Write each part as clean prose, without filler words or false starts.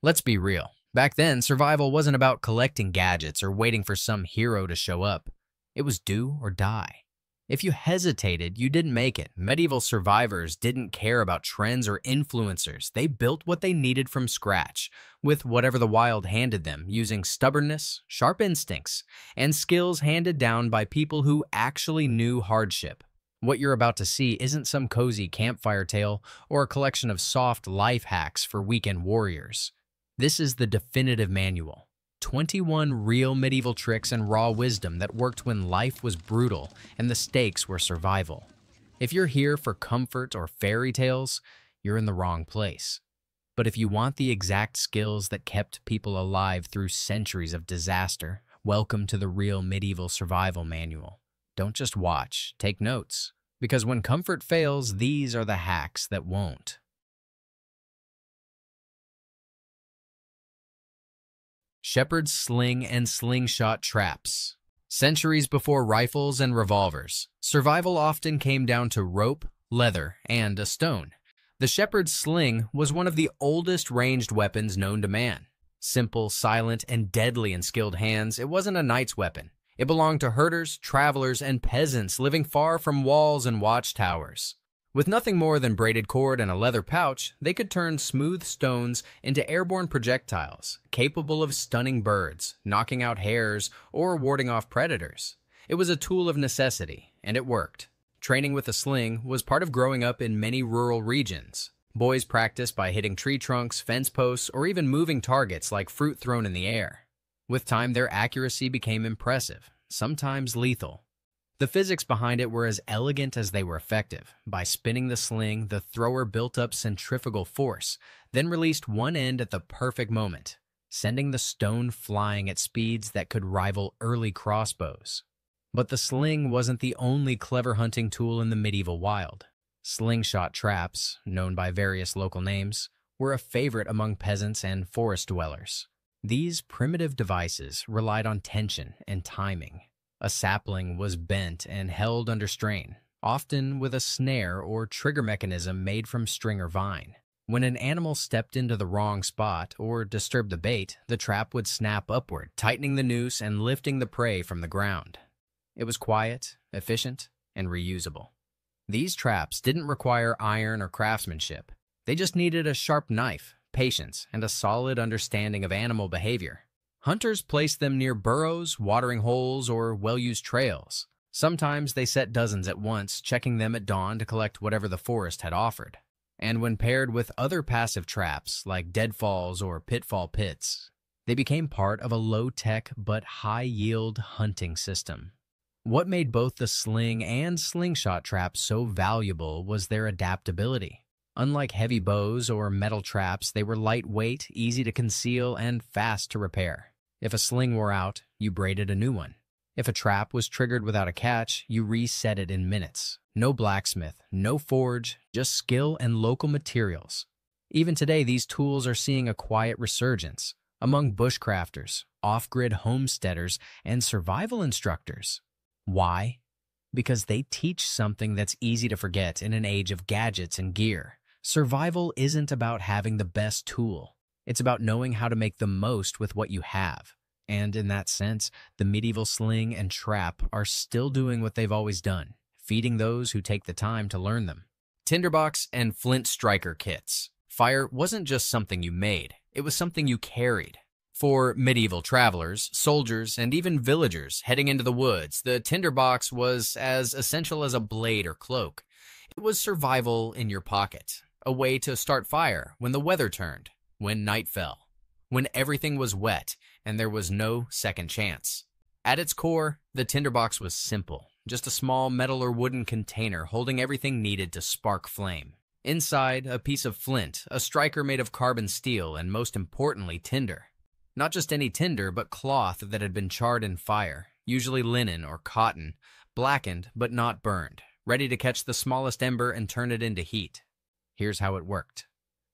Let's be real. Back then, survival wasn't about collecting gadgets or waiting for some hero to show up. It was do or die. If you hesitated, you didn't make it. Medieval survivors didn't care about trends or influencers. They built what they needed from scratch, with whatever the wild handed them, using stubbornness, sharp instincts, and skills handed down by people who actually knew hardship. What you're about to see isn't some cozy campfire tale or a collection of soft life hacks for weekend warriors. This is the definitive manual. 21 real medieval tricks and raw wisdom that worked when life was brutal and the stakes were survival. If you're here for comfort or fairy tales, you're in the wrong place. But if you want the exact skills that kept people alive through centuries of disaster, welcome to the real medieval survival manual. Don't just watch, take notes. Because when comfort fails, these are the hacks that won't. Shepherd's sling and slingshot traps. Centuries before rifles and revolvers, survival often came down to rope, leather, and a stone. The shepherd's sling was one of the oldest ranged weapons known to man. Simple, silent, and deadly in skilled hands, it wasn't a knight's weapon. It belonged to herders, travelers, and peasants living far from walls and watchtowers. With nothing more than braided cord and a leather pouch, they could turn smooth stones into airborne projectiles, capable of stunning birds, knocking out hares, or warding off predators. It was a tool of necessity, and it worked. Training with a sling was part of growing up in many rural regions. Boys practiced by hitting tree trunks, fence posts, or even moving targets like fruit thrown in the air. With time, their accuracy became impressive, sometimes lethal. The physics behind it were as elegant as they were effective. By spinning the sling, the thrower built up centrifugal force, then released one end at the perfect moment, sending the stone flying at speeds that could rival early crossbows. But the sling wasn't the only clever hunting tool in the medieval wild. Slingshot traps, known by various local names, were a favorite among peasants and forest dwellers. These primitive devices relied on tension and timing. A sapling was bent and held under strain, often with a snare or trigger mechanism made from string or vine. When an animal stepped into the wrong spot or disturbed the bait, the trap would snap upward, tightening the noose and lifting the prey from the ground. It was quiet, efficient, and reusable. These traps didn't require iron or craftsmanship. They just needed a sharp knife, patience, and a solid understanding of animal behavior. Hunters placed them near burrows, watering holes, or well-used trails. Sometimes they set dozens at once, checking them at dawn to collect whatever the forest had offered. And when paired with other passive traps, like deadfalls or pitfall pits, they became part of a low-tech but high-yield hunting system. What made both the sling and slingshot traps so valuable was their adaptability. Unlike heavy bows or metal traps, they were lightweight, easy to conceal, and fast to repair. If a sling wore out, you braided a new one. If a trap was triggered without a catch, you reset it in minutes. No blacksmith, no forge, just skill and local materials. Even today, these tools are seeing a quiet resurgence among bushcrafters, off-grid homesteaders, and survival instructors. Why? Because they teach something that's easy to forget in an age of gadgets and gear. Survival isn't about having the best tool. It's about knowing how to make the most with what you have. And in that sense, the medieval sling and trap are still doing what they've always done, feeding those who take the time to learn them. Tinderbox and flint striker kits. Fire wasn't just something you made, it was something you carried. For medieval travelers, soldiers, and even villagers heading into the woods, the tinderbox was as essential as a blade or cloak. It was survival in your pocket, a way to start fire when the weather turned, when night fell, when everything was wet and there was no second chance. At its core, the tinderbox was simple, just a small metal or wooden container holding everything needed to spark flame. Inside, a piece of flint, a striker made of carbon steel, and most importantly, tinder. Not just any tinder, but cloth that had been charred in fire, usually linen or cotton, blackened but not burned, ready to catch the smallest ember and turn it into heat. Here's how it worked.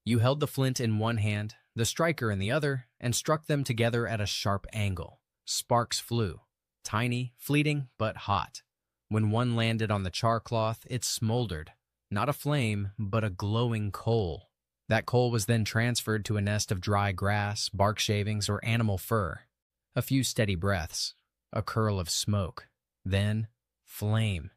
You held the flint in one hand, the striker in the other, and struck them together at a sharp angle. Sparks flew, tiny, fleeting, but hot. When one landed on the char cloth, it smoldered, not a flame, but a glowing coal. That coal was then transferred to a nest of dry grass, bark shavings, or animal fur. A few steady breaths, a curl of smoke, then flame.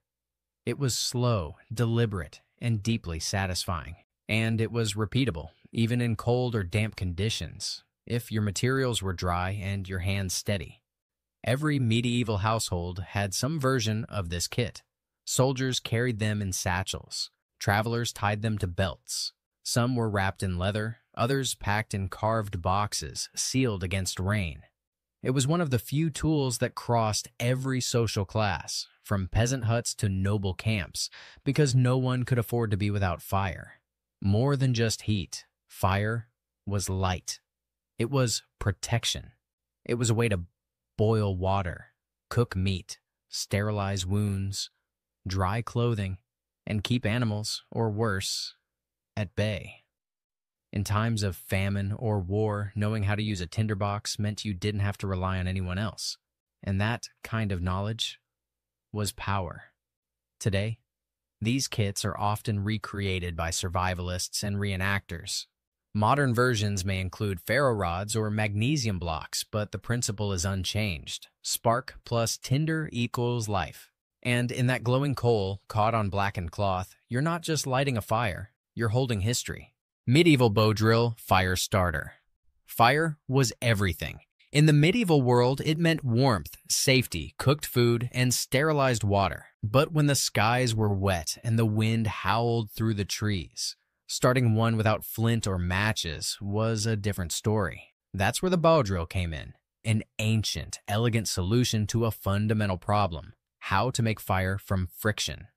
It was slow, deliberate, and deeply satisfying. And it was repeatable, even in cold or damp conditions, if your materials were dry and your hands steady. Every medieval household had some version of this kit. Soldiers carried them in satchels. Travelers tied them to belts. Some were wrapped in leather, others packed in carved boxes, sealed against rain. It was one of the few tools that crossed every social class, from peasant huts to noble camps, because no one could afford to be without fire. More than just heat, fire was light. It was protection. It was a way to boil water, cook meat, sterilize wounds, dry clothing, and keep animals, or worse, at bay. In times of famine or war, knowing how to use a tinderbox meant you didn't have to rely on anyone else. And that kind of knowledge was power. Today, these kits are often recreated by survivalists and reenactors. Modern versions may include ferro rods or magnesium blocks, but the principle is unchanged. Spark plus tinder equals life. And in that glowing coal caught on blackened cloth, you're not just lighting a fire, you're holding history. Medieval bow drill, fire starter. Fire was everything. In the medieval world, it meant warmth, safety, cooked food, and sterilized water. But when the skies were wet and the wind howled through the trees, starting one without flint or matches was a different story. That's where the bow drill came in, an ancient, elegant solution to a fundamental problem: how to make fire from friction.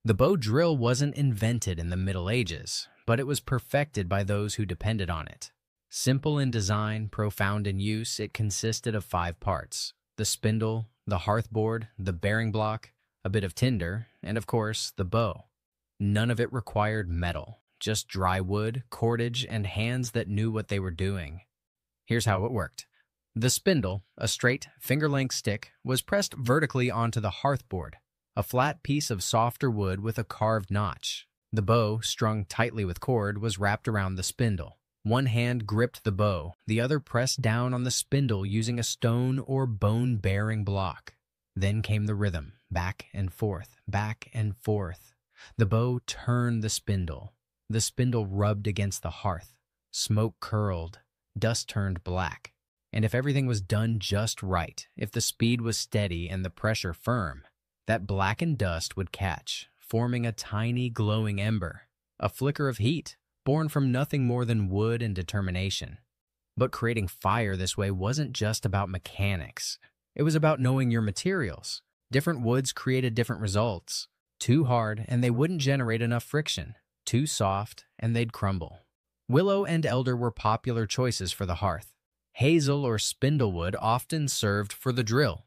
The bow drill wasn't invented in the Middle Ages, but it was perfected by those who depended on it. Simple in design, profound in use, it consisted of 5 parts: the spindle, the hearthboard, the bearing block, a bit of tinder, and of course, the bow. None of it required metal, just dry wood, cordage, and hands that knew what they were doing. Here's how it worked. The spindle, a straight, finger-length stick, was pressed vertically onto the hearthboard, a flat piece of softer wood with a carved notch. The bow, strung tightly with cord, was wrapped around the spindle. One hand gripped the bow, the other pressed down on the spindle using a stone or bone-bearing block. Then came the rhythm, back and forth, back and forth. The bow turned the spindle. The spindle rubbed against the hearth. Smoke curled, dust turned black. And if everything was done just right, if the speed was steady and the pressure firm, that blackened dust would catch, forming a tiny glowing ember, a flicker of heat, born from nothing more than wood and determination. But creating fire this way wasn't just about mechanics. It was about knowing your materials. Different woods created different results. Too hard, and they wouldn't generate enough friction. Too soft, and they'd crumble. Willow and elder were popular choices for the hearth. Hazel or spindlewood often served for the drill.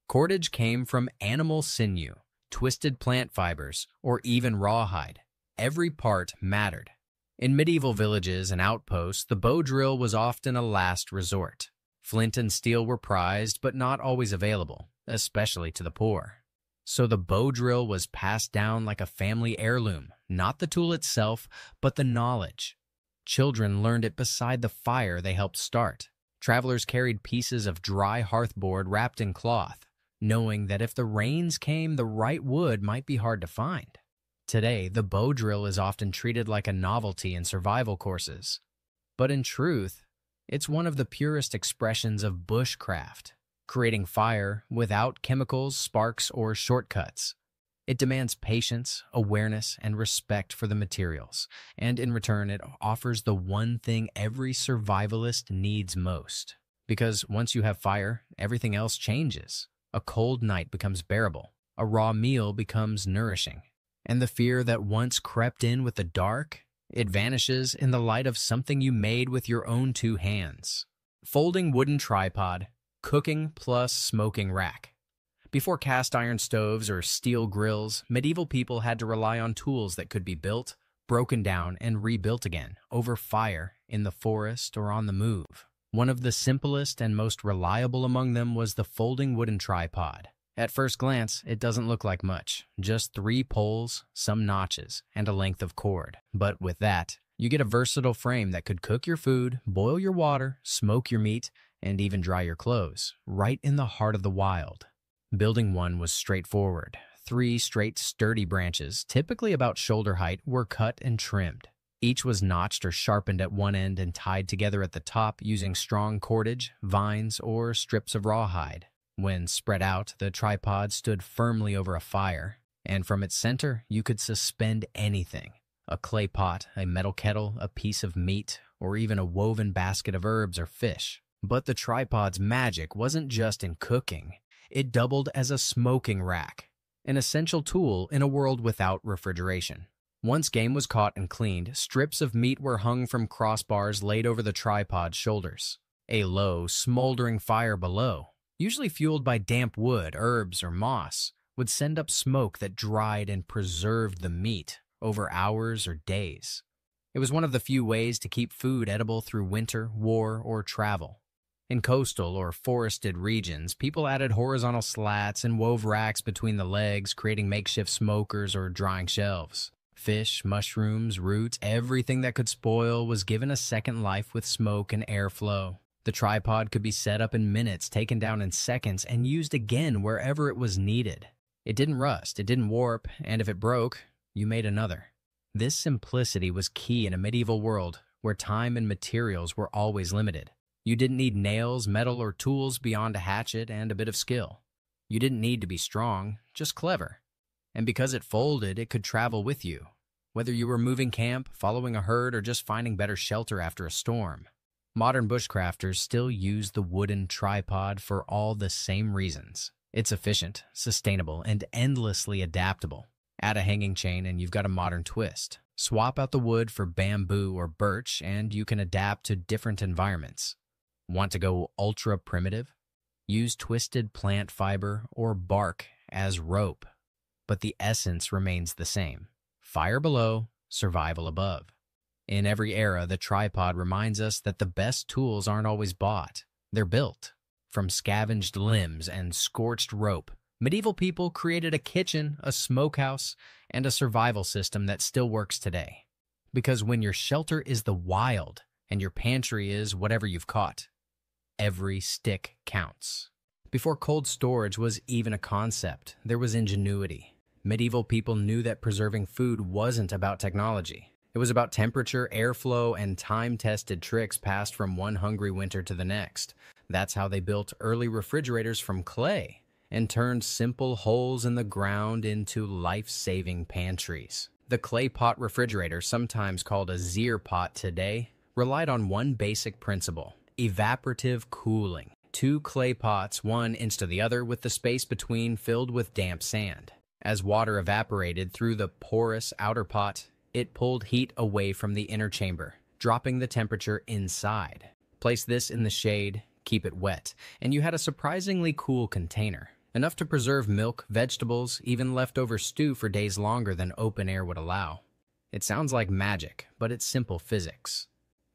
Cordage came from animal sinew, twisted plant fibers, or even rawhide. Every part mattered. In medieval villages and outposts, the bow drill was often a last resort. Flint and steel were prized, but not always available, especially to the poor. So the bow drill was passed down like a family heirloom, not the tool itself, but the knowledge. Children learned it beside the fire they helped start. Travelers carried pieces of dry hearthboard wrapped in cloth, knowing that if the rains came, the right wood might be hard to find. Today, the bow drill is often treated like a novelty in survival courses. But in truth, it's one of the purest expressions of bushcraft, creating fire without chemicals, sparks, or shortcuts. It demands patience, awareness, and respect for the materials, and in return, it offers the one thing every survivalist needs most. Because once you have fire, everything else changes. A cold night becomes bearable, a raw meal becomes nourishing, and the fear that once crept in with the dark, it vanishes in the light of something you made with your own 2 hands. Folding wooden tripod, cooking plus smoking rack. Before cast iron stoves or steel grills, medieval people had to rely on tools that could be built, broken down, and rebuilt again, over fire, in the forest, or on the move. One of the simplest and most reliable among them was the folding wooden tripod. At first glance, it doesn't look like much, just 3 poles, some notches, and a length of cord. But with that, You get a versatile frame that could cook your food, boil your water, smoke your meat, and even dry your clothes, right in the heart of the wild. Building one was straightforward. 3 straight sturdy branches, typically about shoulder height, were cut and trimmed. Each was notched or sharpened at one end and tied together at the top using strong cordage, vines, or strips of rawhide. When spread out, the tripod stood firmly over a fire, and from its center, you could suspend anything. A clay pot, a metal kettle, a piece of meat, or even a woven basket of herbs or fish. But the tripod's magic wasn't just in cooking. It doubled as a smoking rack, an essential tool in a world without refrigeration. Once game was caught and cleaned, strips of meat were hung from crossbars laid over the tripod's shoulders. A low, smoldering fire below, usually fueled by damp wood, herbs, or moss, would send up smoke that dried and preserved the meat over hours or days. It was one of the few ways to keep food edible through winter, war, or travel. In coastal or forested regions, people added horizontal slats and wove racks between the legs, creating makeshift smokers or drying shelves. Fish, mushrooms, roots, everything that could spoil was given a second life with smoke and airflow. The tripod could be set up in minutes, taken down in seconds, and used again wherever it was needed. It didn't rust, it didn't warp, and if it broke, you made another. This simplicity was key in a medieval world where time and materials were always limited. You didn't need nails, metal, or tools beyond a hatchet and a bit of skill. You didn't need to be strong, just clever. And because it folded, it could travel with you, whether you were moving camp, following a herd, or just finding better shelter after a storm. Modern bushcrafters still use the wooden tripod for all the same reasons. It's efficient, sustainable, and endlessly adaptable. Add a hanging chain and you've got a modern twist. Swap out the wood for bamboo or birch and you can adapt to different environments. Want to go ultra primitive? Use twisted plant fiber or bark as rope. But the essence remains the same. Fire below, survival above. In every era, the tripod reminds us that the best tools aren't always bought. They're built. From scavenged limbs and scorched rope, medieval people created a kitchen, a smokehouse, and a survival system that still works today. Because when your shelter is the wild and your pantry is whatever you've caught, every stick counts. Before cold storage was even a concept, there was ingenuity. Medieval people knew that preserving food wasn't about technology. It was about temperature, airflow, and time-tested tricks passed from one hungry winter to the next. That's how they built early refrigerators from clay and turned simple holes in the ground into life-saving pantries. The clay pot refrigerator, sometimes called a zier pot today, relied on one basic principle: evaporative cooling. 2 clay pots, one inch to the other, with the space between filled with damp sand. As water evaporated through the porous outer pot, it pulled heat away from the inner chamber, dropping the temperature inside. Place this in the shade, keep it wet, and you had a surprisingly cool container, enough to preserve milk, vegetables, even leftover stew for days longer than open air would allow. It sounds like magic, but it's simple physics.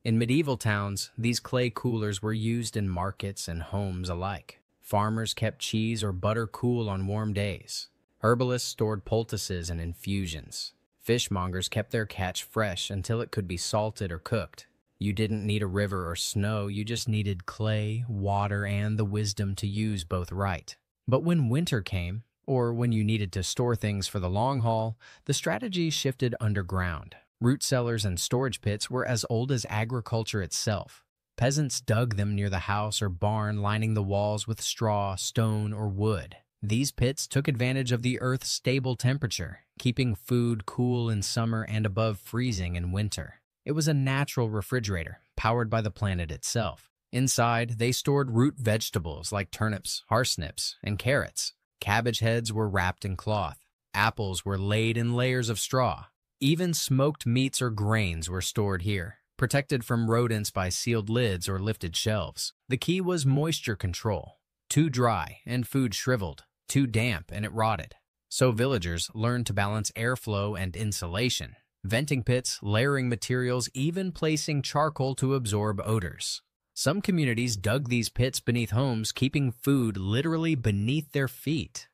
In medieval towns, these clay coolers were used in markets and homes alike. Farmers kept cheese or butter cool on warm days. Herbalists stored poultices and infusions. Fishmongers kept their catch fresh until it could be salted or cooked. You didn't need a river or snow, you just needed clay, water, and the wisdom to use both right. But when winter came, or when you needed to store things for the long haul, the strategy shifted underground. Root cellars and storage pits were as old as agriculture itself. Peasants dug them near the house or barn, lining the walls with straw, stone, or wood. These pits took advantage of the Earth's stable temperature, keeping food cool in summer and above freezing in winter. It was a natural refrigerator, powered by the planet itself. Inside, they stored root vegetables like turnips, parsnips, and carrots. Cabbage heads were wrapped in cloth. Apples were laid in layers of straw. Even smoked meats or grains were stored here, protected from rodents by sealed lids or lifted shelves. The key was moisture control. Too dry and food shriveled. Too damp and it rotted. So villagers learned to balance airflow and insulation. Venting pits, layering materials, even placing charcoal to absorb odors. Some communities dug these pits beneath homes, keeping food literally beneath their feet.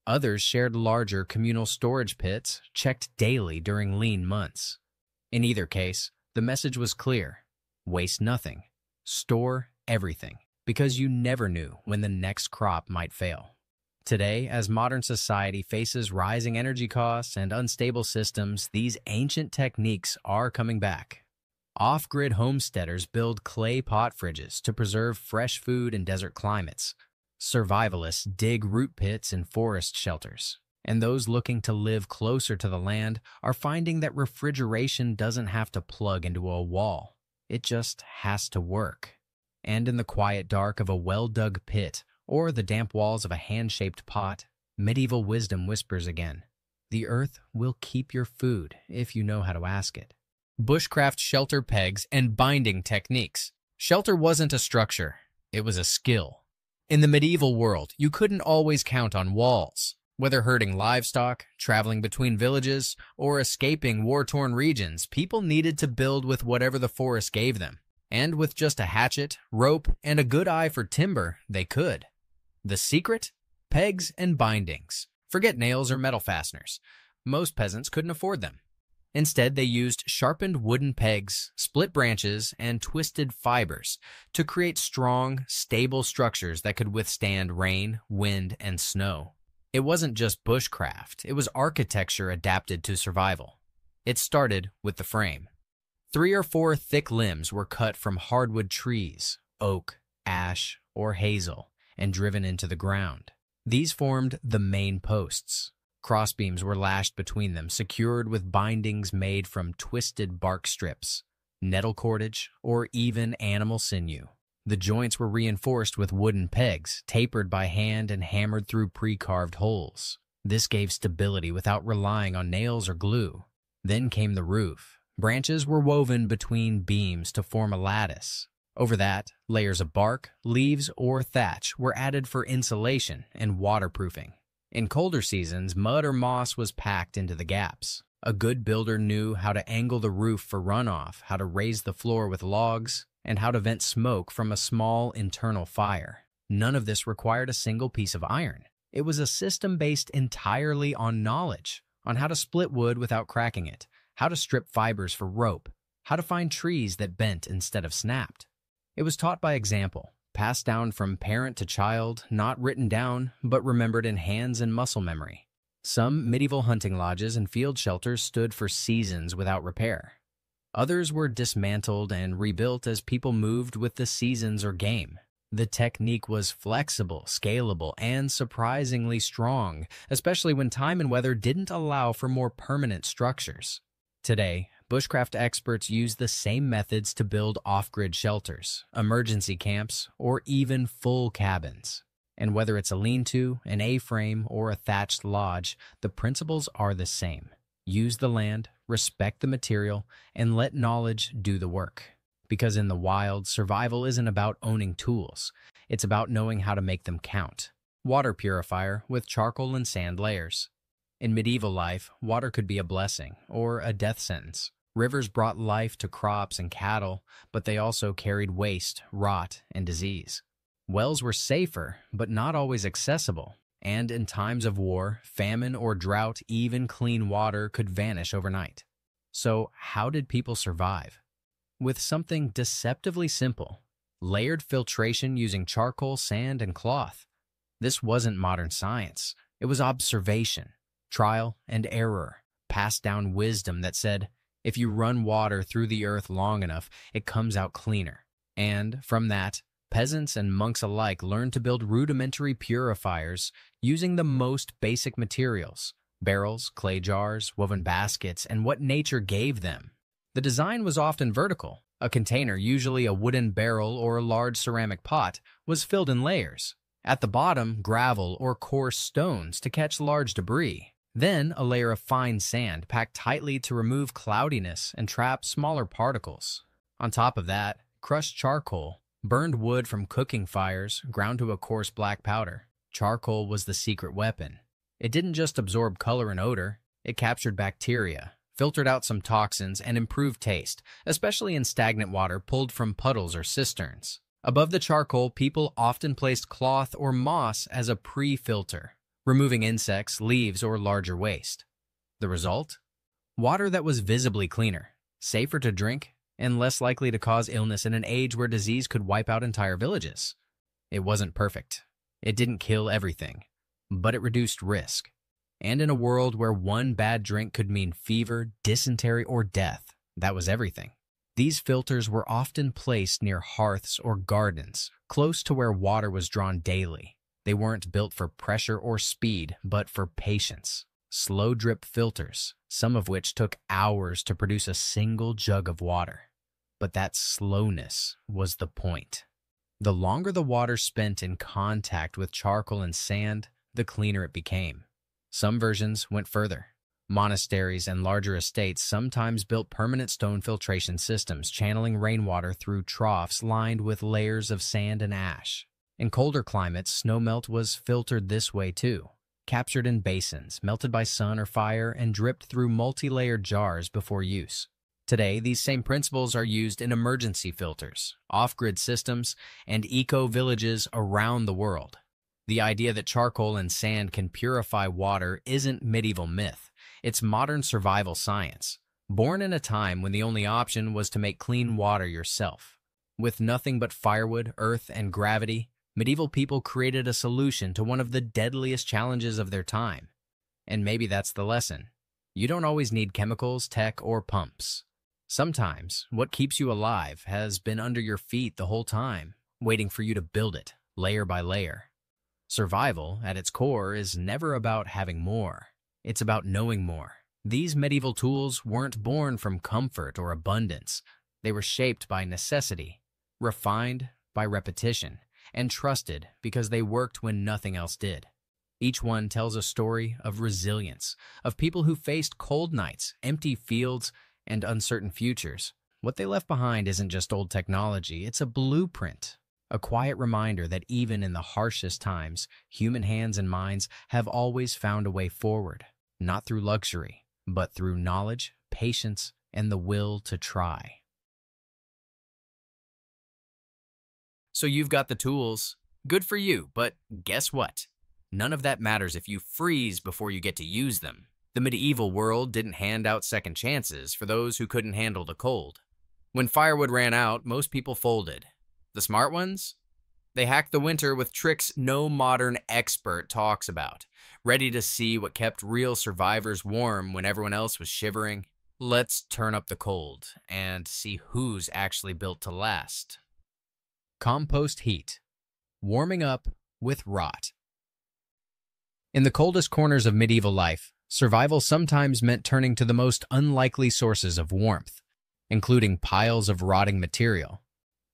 Others shared larger communal storage pits, checked daily during lean months. In either case, The message was clear: waste nothing, store everything, because you never knew when the next crop might fail. Today, as modern society faces rising energy costs and unstable systems, these ancient techniques are coming back. Off-grid homesteaders build clay pot fridges to preserve fresh food in desert climates. Survivalists dig root pits in forest shelters. And those looking to live closer to the land are finding that refrigeration doesn't have to plug into a wall. It just has to work. And in the quiet dark of a well-dug pit or the damp walls of a hand-shaped pot, medieval wisdom whispers again: the earth will keep your food if you know how to ask it. Bushcraft shelter pegs and binding techniques. Shelter wasn't a structure, it was a skill. In the medieval world, you couldn't always count on walls. Whether herding livestock, traveling between villages, or escaping war-torn regions, people needed to build with whatever the forest gave them. And with just a hatchet, rope, and a good eye for timber, they could. The secret? Pegs and bindings. Forget nails or metal fasteners. Most peasants couldn't afford them. Instead, they used sharpened wooden pegs, split branches, and twisted fibers to create strong, stable structures that could withstand rain, wind, and snow. It wasn't just bushcraft, it was architecture adapted to survival. It started with the frame. 3 or 4 thick limbs were cut from hardwood trees, oak, ash, or hazel, and driven into the ground. These formed the main posts. Crossbeams were lashed between them, secured with bindings made from twisted bark strips, nettle cordage, or even animal sinew. The joints were reinforced with wooden pegs, tapered by hand and hammered through pre-carved holes. This gave stability without relying on nails or glue. Then came the roof. Branches were woven between beams to form a lattice. Over that, layers of bark, leaves, or thatch were added for insulation and waterproofing. In colder seasons, mud or moss was packed into the gaps. A good builder knew how to angle the roof for runoff, how to raise the floor with logs, and how to vent smoke from a small internal fire. None of this required a single piece of iron. It was a system based entirely on knowledge, on how to split wood without cracking it, how to strip fibers for rope, how to find trees that bent instead of snapped. It was taught by example, passed down from parent to child, not written down, but remembered in hands and muscle memory. Some medieval hunting lodges and field shelters stood for seasons without repair. Others were dismantled and rebuilt as people moved with the seasons or game. The technique was flexible, scalable, and surprisingly strong, especially when time and weather didn't allow for more permanent structures. Today, bushcraft experts use the same methods to build off-grid shelters, emergency camps, or even full cabins. And whether it's a lean-to, an A-frame, or a thatched lodge, the principles are the same. Use the land, respect the material, and let knowledge do the work. Because in the wild, survival isn't about owning tools. It's about knowing how to make them count. Water purifier with charcoal and sand layers. In medieval life, water could be a blessing or a death sentence. Rivers brought life to crops and cattle, but they also carried waste, rot, and disease. Wells were safer, but not always accessible. And in times of war, famine, or drought, even clean water could vanish overnight. So how did people survive? With something deceptively simple: layered filtration using charcoal, sand, and cloth. This wasn't modern science. It was observation, trial and error, passed down wisdom that said, if you run water through the earth long enough, it comes out cleaner. And from that, peasants and monks alike learned to build rudimentary purifiers using the most basic materials: barrels, clay jars, woven baskets, and what nature gave them. The design was often vertical. A container, usually a wooden barrel or a large ceramic pot, was filled in layers. At the bottom, gravel or coarse stones to catch large debris. Then, a layer of fine sand packed tightly to remove cloudiness and trap smaller particles. On top of that, crushed charcoal, burned wood from cooking fires, ground to a coarse black powder. Charcoal was the secret weapon. It didn't just absorb color and odor, it captured bacteria, filtered out some toxins, and improved taste, especially in stagnant water pulled from puddles or cisterns. Above the charcoal, people often placed cloth or moss as a pre-filter, removing insects, leaves, or larger waste. The result? Water that was visibly cleaner, safer to drink, and less likely to cause illness in an age where disease could wipe out entire villages. It wasn't perfect. It didn't kill everything, but it reduced risk. And in a world where one bad drink could mean fever, dysentery, or death, that was everything. These filters were often placed near hearths or gardens, close to where water was drawn daily. They weren't built for pressure or speed, but for patience. Slow drip filters, some of which took hours to produce a single jug of water. But that slowness was the point. The longer the water spent in contact with charcoal and sand, the cleaner it became. Some versions went further. Monasteries and larger estates sometimes built permanent stone filtration systems, channeling rainwater through troughs lined with layers of sand and ash. In colder climates, snowmelt was filtered this way too, captured in basins, melted by sun or fire, and dripped through multi-layered jars before use. Today, these same principles are used in emergency filters, off-grid systems, and eco-villages around the world. The idea that charcoal and sand can purify water isn't medieval myth. It's modern survival science, born in a time when the only option was to make clean water yourself. With nothing but firewood, earth, and gravity, medieval people created a solution to one of the deadliest challenges of their time. And maybe that's the lesson. You don't always need chemicals, tech, or pumps. Sometimes, what keeps you alive has been under your feet the whole time, waiting for you to build it, layer by layer. Survival, at its core, is never about having more. It's about knowing more. These medieval tools weren't born from comfort or abundance. They were shaped by necessity, refined by repetition, and trusted because they worked when nothing else did. Each one tells a story of resilience, of people who faced cold nights, empty fields, and uncertain futures. What they left behind isn't just old technology, it's a blueprint. A quiet reminder that even in the harshest times, human hands and minds have always found a way forward, not through luxury, but through knowledge, patience, and the will to try. So you've got the tools. Good for you, but guess what? None of that matters if you freeze before you get to use them. The medieval world didn't hand out second chances for those who couldn't handle the cold. When firewood ran out, most people folded. The smart ones? They hacked the winter with tricks no modern expert talks about, ready to see what kept real survivors warm when everyone else was shivering. Let's turn up the cold and see who's actually built to last. Compost heat. Warming up with rot. In the coldest corners of medieval life, survival sometimes meant turning to the most unlikely sources of warmth, including piles of rotting material.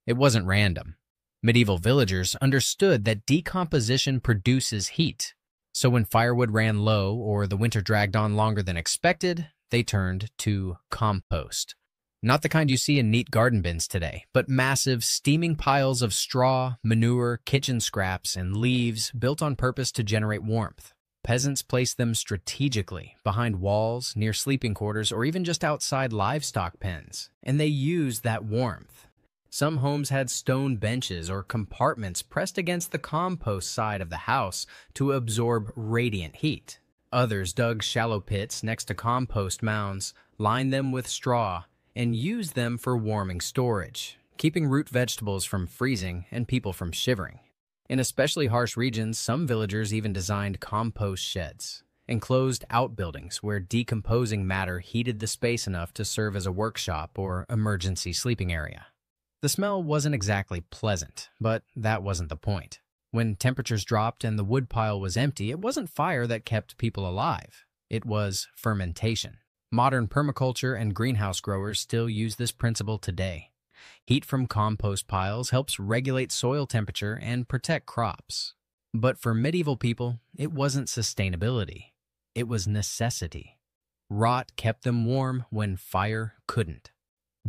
It wasn't random. Medieval villagers understood that decomposition produces heat, so when firewood ran low or the winter dragged on longer than expected, they turned to compost. Not the kind you see in neat garden bins today, but massive, steaming piles of straw, manure, kitchen scraps, and leaves built on purpose to generate warmth. Peasants placed them strategically behind walls, near sleeping quarters, or even just outside livestock pens, and they used that warmth. Some homes had stone benches or compartments pressed against the compost side of the house to absorb radiant heat. Others dug shallow pits next to compost mounds, lined them with straw, and used them for warming storage, keeping root vegetables from freezing and people from shivering. In especially harsh regions, some villagers even designed compost sheds, enclosed outbuildings where decomposing matter heated the space enough to serve as a workshop or emergency sleeping area. The smell wasn't exactly pleasant, but that wasn't the point. When temperatures dropped and the woodpile was empty, it wasn't fire that kept people alive. It was fermentation. Modern permaculture and greenhouse growers still use this principle today. Heat from compost piles helps regulate soil temperature and protect crops. But for medieval people, it wasn't sustainability. It was necessity. Rot kept them warm when fire couldn't.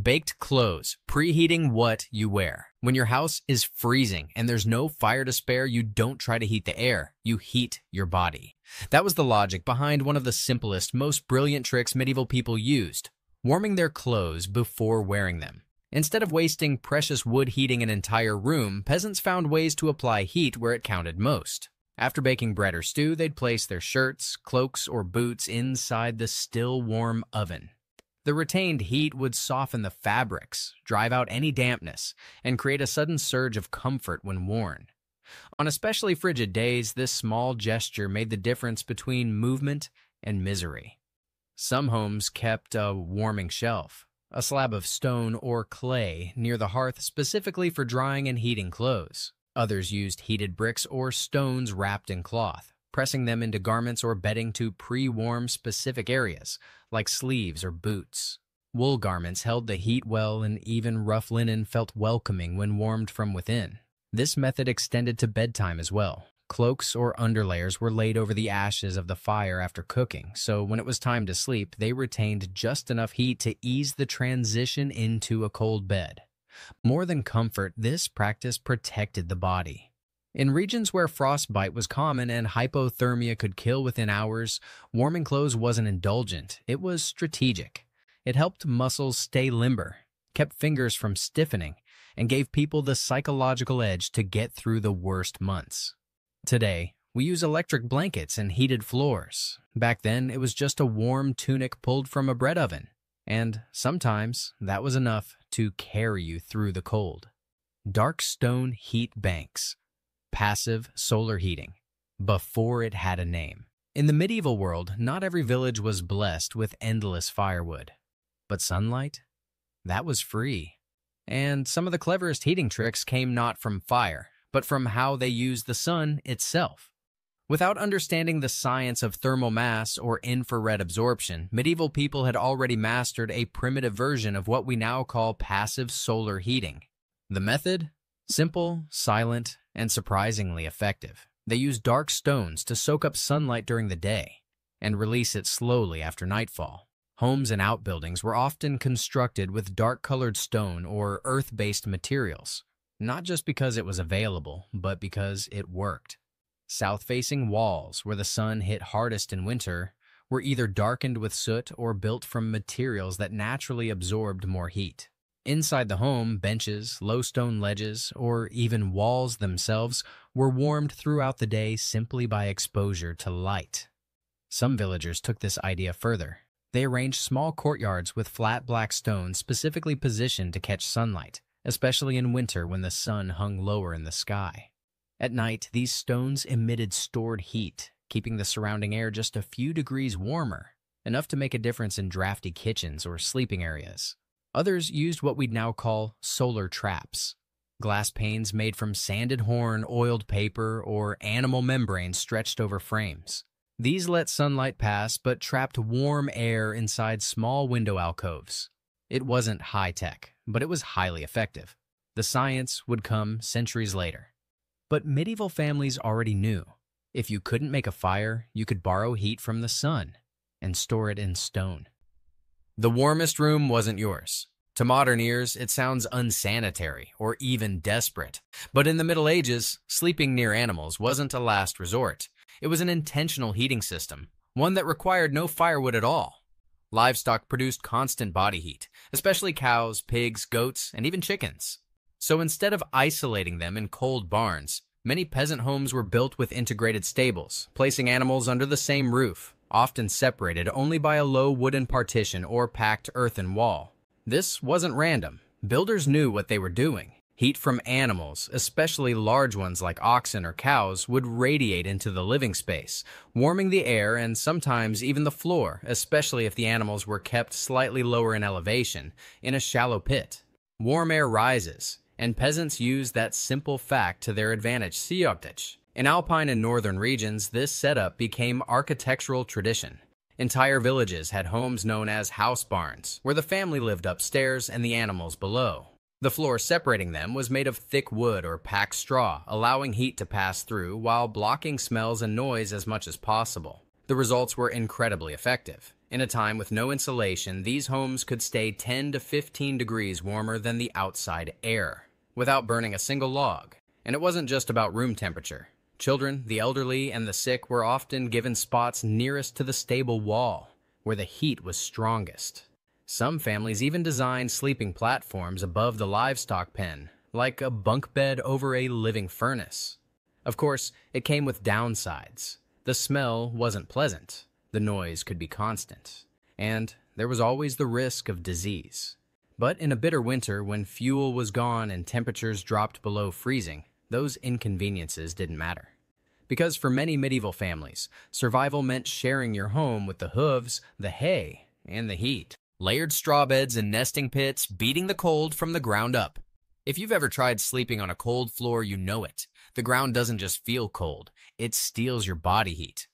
Baked clothes, preheating what you wear. When your house is freezing and there's no fire to spare, you don't try to heat the air, you heat your body. That was the logic behind one of the simplest, most brilliant tricks medieval people used, warming their clothes before wearing them. Instead of wasting precious wood heating an entire room, peasants found ways to apply heat where it counted most. After baking bread or stew, they'd place their shirts, cloaks, or boots inside the still warm oven. The retained heat would soften the fabrics, drive out any dampness, and create a sudden surge of comfort when worn. On especially frigid days, this small gesture made the difference between movement and misery. Some homes kept a warming shelf, a slab of stone or clay near the hearth specifically for drying and heating clothes. Others used heated bricks or stones wrapped in cloth, pressing them into garments or bedding to pre-warm specific areas, like sleeves or boots. Wool garments held the heat well, and even rough linen felt welcoming when warmed from within. This method extended to bedtime as well. Cloaks or underlayers were laid over the ashes of the fire after cooking, so when it was time to sleep, they retained just enough heat to ease the transition into a cold bed. More than comfort, this practice protected the body. In regions where frostbite was common and hypothermia could kill within hours, warming clothes wasn't indulgent, it was strategic. It helped muscles stay limber, kept fingers from stiffening, and gave people the psychological edge to get through the worst months. Today, we use electric blankets and heated floors. Back then, it was just a warm tunic pulled from a bread oven, and sometimes that was enough to carry you through the cold. Dark stone heat banks. Passive solar heating, before it had a name. In the medieval world, not every village was blessed with endless firewood. But sunlight? That was free. And some of the cleverest heating tricks came not from fire, but from how they used the sun itself. Without understanding the science of thermal mass or infrared absorption, medieval people had already mastered a primitive version of what we now call passive solar heating. The method? Simple, silent, and surprisingly effective. They used dark stones to soak up sunlight during the day and release it slowly after nightfall. Homes and outbuildings were often constructed with dark-colored stone or earth-based materials, not just because it was available, but because it worked. South-facing walls, where the sun hit hardest in winter, were either darkened with soot or built from materials that naturally absorbed more heat. Inside the home, benches, low stone ledges, or even walls themselves were warmed throughout the day simply by exposure to light. Some villagers took this idea further. They arranged small courtyards with flat black stones specifically positioned to catch sunlight, especially in winter when the sun hung lower in the sky. At night, these stones emitted stored heat, keeping the surrounding air just a few degrees warmer, enough to make a difference in drafty kitchens or sleeping areas. Others used what we'd now call solar traps. Glass panes made from sanded horn, oiled paper, or animal membrane stretched over frames. These let sunlight pass but trapped warm air inside small window alcoves. It wasn't high-tech, but it was highly effective. The science would come centuries later. But medieval families already knew. If you couldn't make a fire, you could borrow heat from the sun and store it in stone. The warmest room wasn't yours. To modern ears, it sounds unsanitary or even desperate. But in the Middle Ages, sleeping near animals wasn't a last resort. It was an intentional heating system, one that required no firewood at all. Livestock produced constant body heat, especially cows, pigs, goats, and even chickens. So instead of isolating them in cold barns, many peasant homes were built with integrated stables, placing animals under the same roof, often separated only by a low wooden partition or packed earthen wall. This wasn't random. Builders knew what they were doing. Heat from animals, especially large ones like oxen or cows, would radiate into the living space, warming the air and sometimes even the floor, especially if the animals were kept slightly lower in elevation, in a shallow pit. Warm air rises, and peasants used that simple fact to their advantage. In alpine and northern regions, this setup became architectural tradition. Entire villages had homes known as house barns, where the family lived upstairs and the animals below. The floor separating them was made of thick wood or packed straw, allowing heat to pass through while blocking smells and noise as much as possible. The results were incredibly effective. In a time with no insulation, these homes could stay 10 to 15 degrees warmer than the outside air, without burning a single log. And it wasn't just about room temperature. Children, the elderly, and the sick were often given spots nearest to the stable wall, where the heat was strongest. Some families even designed sleeping platforms above the livestock pen, like a bunk bed over a living furnace. Of course, it came with downsides. The smell wasn't pleasant, the noise could be constant, and there was always the risk of disease. But in a bitter winter, when fuel was gone and temperatures dropped below freezing, those inconveniences didn't matter. Because for many medieval families, survival meant sharing your home with the hooves, the hay, and the heat. Layered straw beds and nesting pits, beating the cold from the ground up. If you've ever tried sleeping on a cold floor, you know it. The ground doesn't just feel cold, it steals your body heat.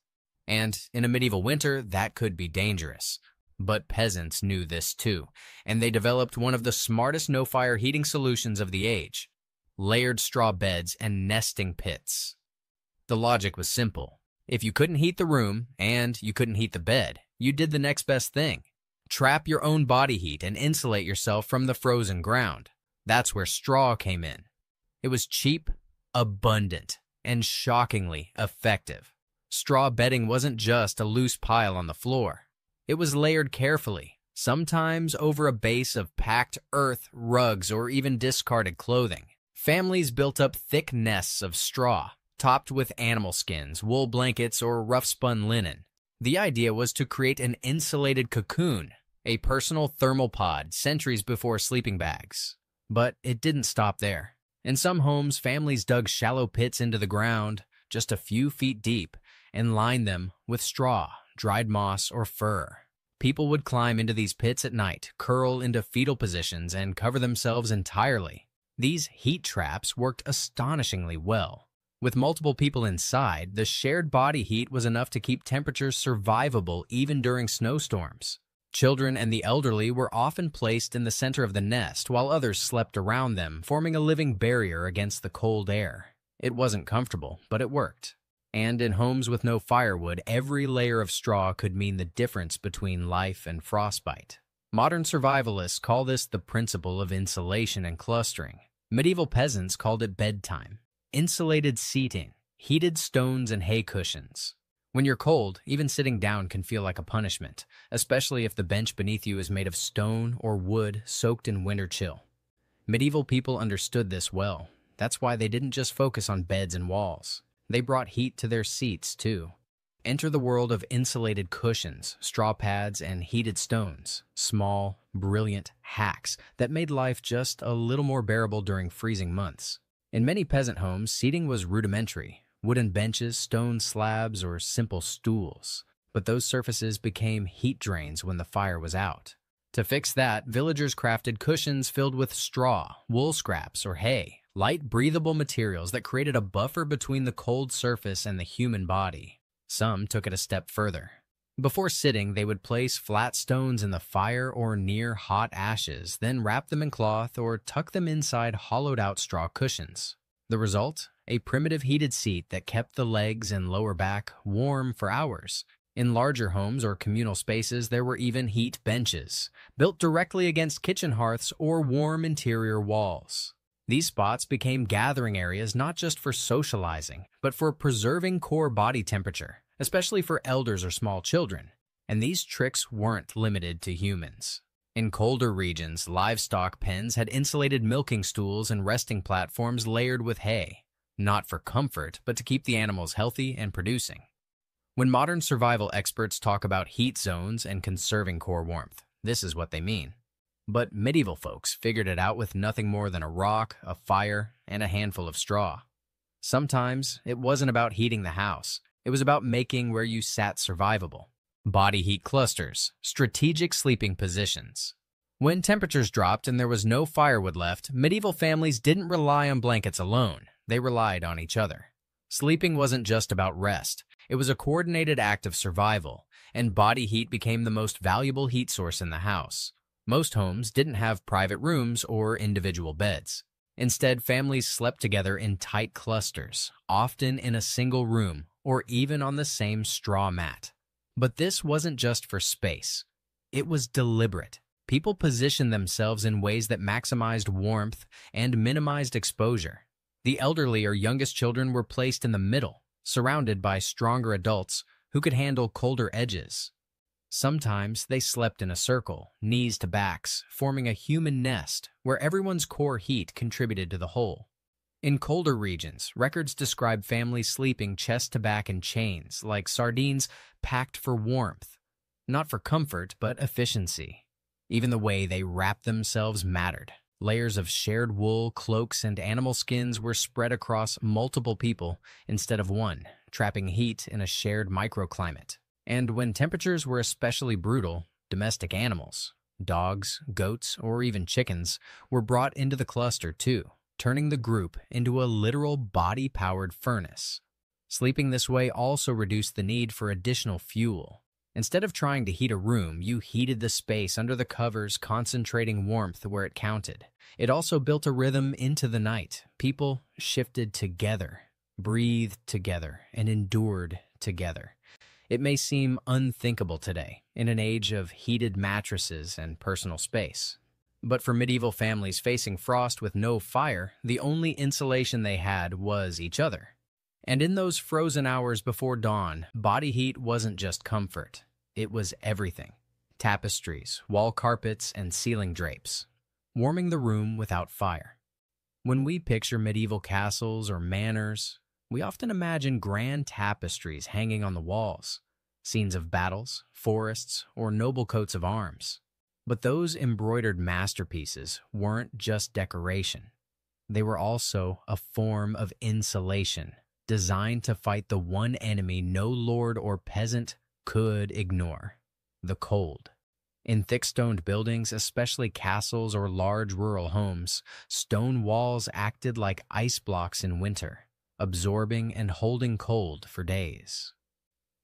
And in a medieval winter, that could be dangerous. But peasants knew this too, and they developed one of the smartest no-fire heating solutions of the age: layered straw beds and nesting pits. The logic was simple. If you couldn't heat the room, and you couldn't heat the bed, you did the next best thing. Trap your own body heat and insulate yourself from the frozen ground. That's where straw came in. It was cheap, abundant, and shockingly effective. Straw bedding wasn't just a loose pile on the floor. It was layered carefully, sometimes over a base of packed earth, rugs, or even discarded clothing. Families built up thick nests of straw, topped with animal skins, wool blankets, or rough-spun linen. The idea was to create an insulated cocoon, a personal thermal pod centuries before sleeping bags. But it didn't stop there. In some homes, families dug shallow pits into the ground, just a few feet deep, and lined them with straw, dried moss, or fur. People would climb into these pits at night, curl into fetal positions, and cover themselves entirely. These heat traps worked astonishingly well. With multiple people inside, the shared body heat was enough to keep temperatures survivable even during snowstorms. Children and the elderly were often placed in the center of the nest while others slept around them, forming a living barrier against the cold air. It wasn't comfortable, but it worked. And in homes with no firewood, every layer of straw could mean the difference between life and frostbite. Modern survivalists call this the principle of insulation and clustering. Medieval peasants called it bedtime. Insulated seating, heated stones, and hay cushions. When you're cold, even sitting down can feel like a punishment, especially if the bench beneath you is made of stone or wood soaked in winter chill. Medieval people understood this well. That's why they didn't just focus on beds and walls. They brought heat to their seats, too. Enter the world of insulated cushions, straw pads, and heated stones. Small, brilliant hacks that made life just a little more bearable during freezing months. In many peasant homes, seating was rudimentary: wooden benches, stone slabs, or simple stools. But those surfaces became heat drains when the fire was out. To fix that, villagers crafted cushions filled with straw, wool scraps, or hay, light, breathable materials that created a buffer between the cold surface and the human body. Some took it a step further. Before sitting, they would place flat stones in the fire or near hot ashes, then wrap them in cloth or tuck them inside hollowed-out straw cushions. The result? A primitive heated seat that kept the legs and lower back warm for hours. In larger homes or communal spaces, there were even heat benches, built directly against kitchen hearths or warm interior walls. These spots became gathering areas not just for socializing, but for preserving core body temperature, especially for elders or small children. And these tricks weren't limited to humans. In colder regions, livestock pens had insulated milking stools and resting platforms layered with hay, not for comfort, but to keep the animals healthy and producing. When modern survival experts talk about heat zones and conserving core warmth, this is what they mean. But medieval folks figured it out with nothing more than a rock, a fire, and a handful of straw. Sometimes it wasn't about heating the house. It was about making where you sat survivable. Body heat clusters, strategic sleeping positions. When temperatures dropped and there was no firewood left, medieval families didn't rely on blankets alone. They relied on each other. Sleeping wasn't just about rest. It was a coordinated act of survival, and body heat became the most valuable heat source in the house. Most homes didn't have private rooms or individual beds. Instead, families slept together in tight clusters, often in a single room or even on the same straw mat. But this wasn't just for space. It was deliberate. People positioned themselves in ways that maximized warmth and minimized exposure. The elderly or youngest children were placed in the middle, surrounded by stronger adults who could handle colder edges. Sometimes they slept in a circle, knees to backs, forming a human nest where everyone's core heat contributed to the whole. In colder regions, records describe families sleeping chest to back in chains, like sardines packed for warmth. not for comfort, but efficiency. Even the way they wrapped themselves mattered. Layers of shared wool, cloaks, and animal skins were spread across multiple people instead of one, trapping heat in a shared microclimate. And when temperatures were especially brutal, domestic animals, dogs, goats, or even chickens, were brought into the cluster too, turning the group into a literal body-powered furnace. Sleeping this way also reduced the need for additional fuel. Instead of trying to heat a room, you heated the space under the covers, concentrating warmth where it counted. It also built a rhythm into the night. People shifted together, breathed together, and endured together. It may seem unthinkable today, in an age of heated mattresses and personal space. But for medieval families facing frost with no fire, the only insulation they had was each other. And in those frozen hours before dawn, body heat wasn't just comfort. It was everything. Tapestries, wall carpets, and ceiling drapes, warming the room without fire. When we picture medieval castles or manors, we often imagine grand tapestries hanging on the walls, scenes of battles, forests, or noble coats of arms. But those embroidered masterpieces weren't just decoration. They were also a form of insulation, designed to fight the one enemy no lord or peasant could ignore: the cold. In thick-stoned buildings, especially castles or large rural homes, stone walls acted like ice blocks in winter, absorbing and holding cold for days.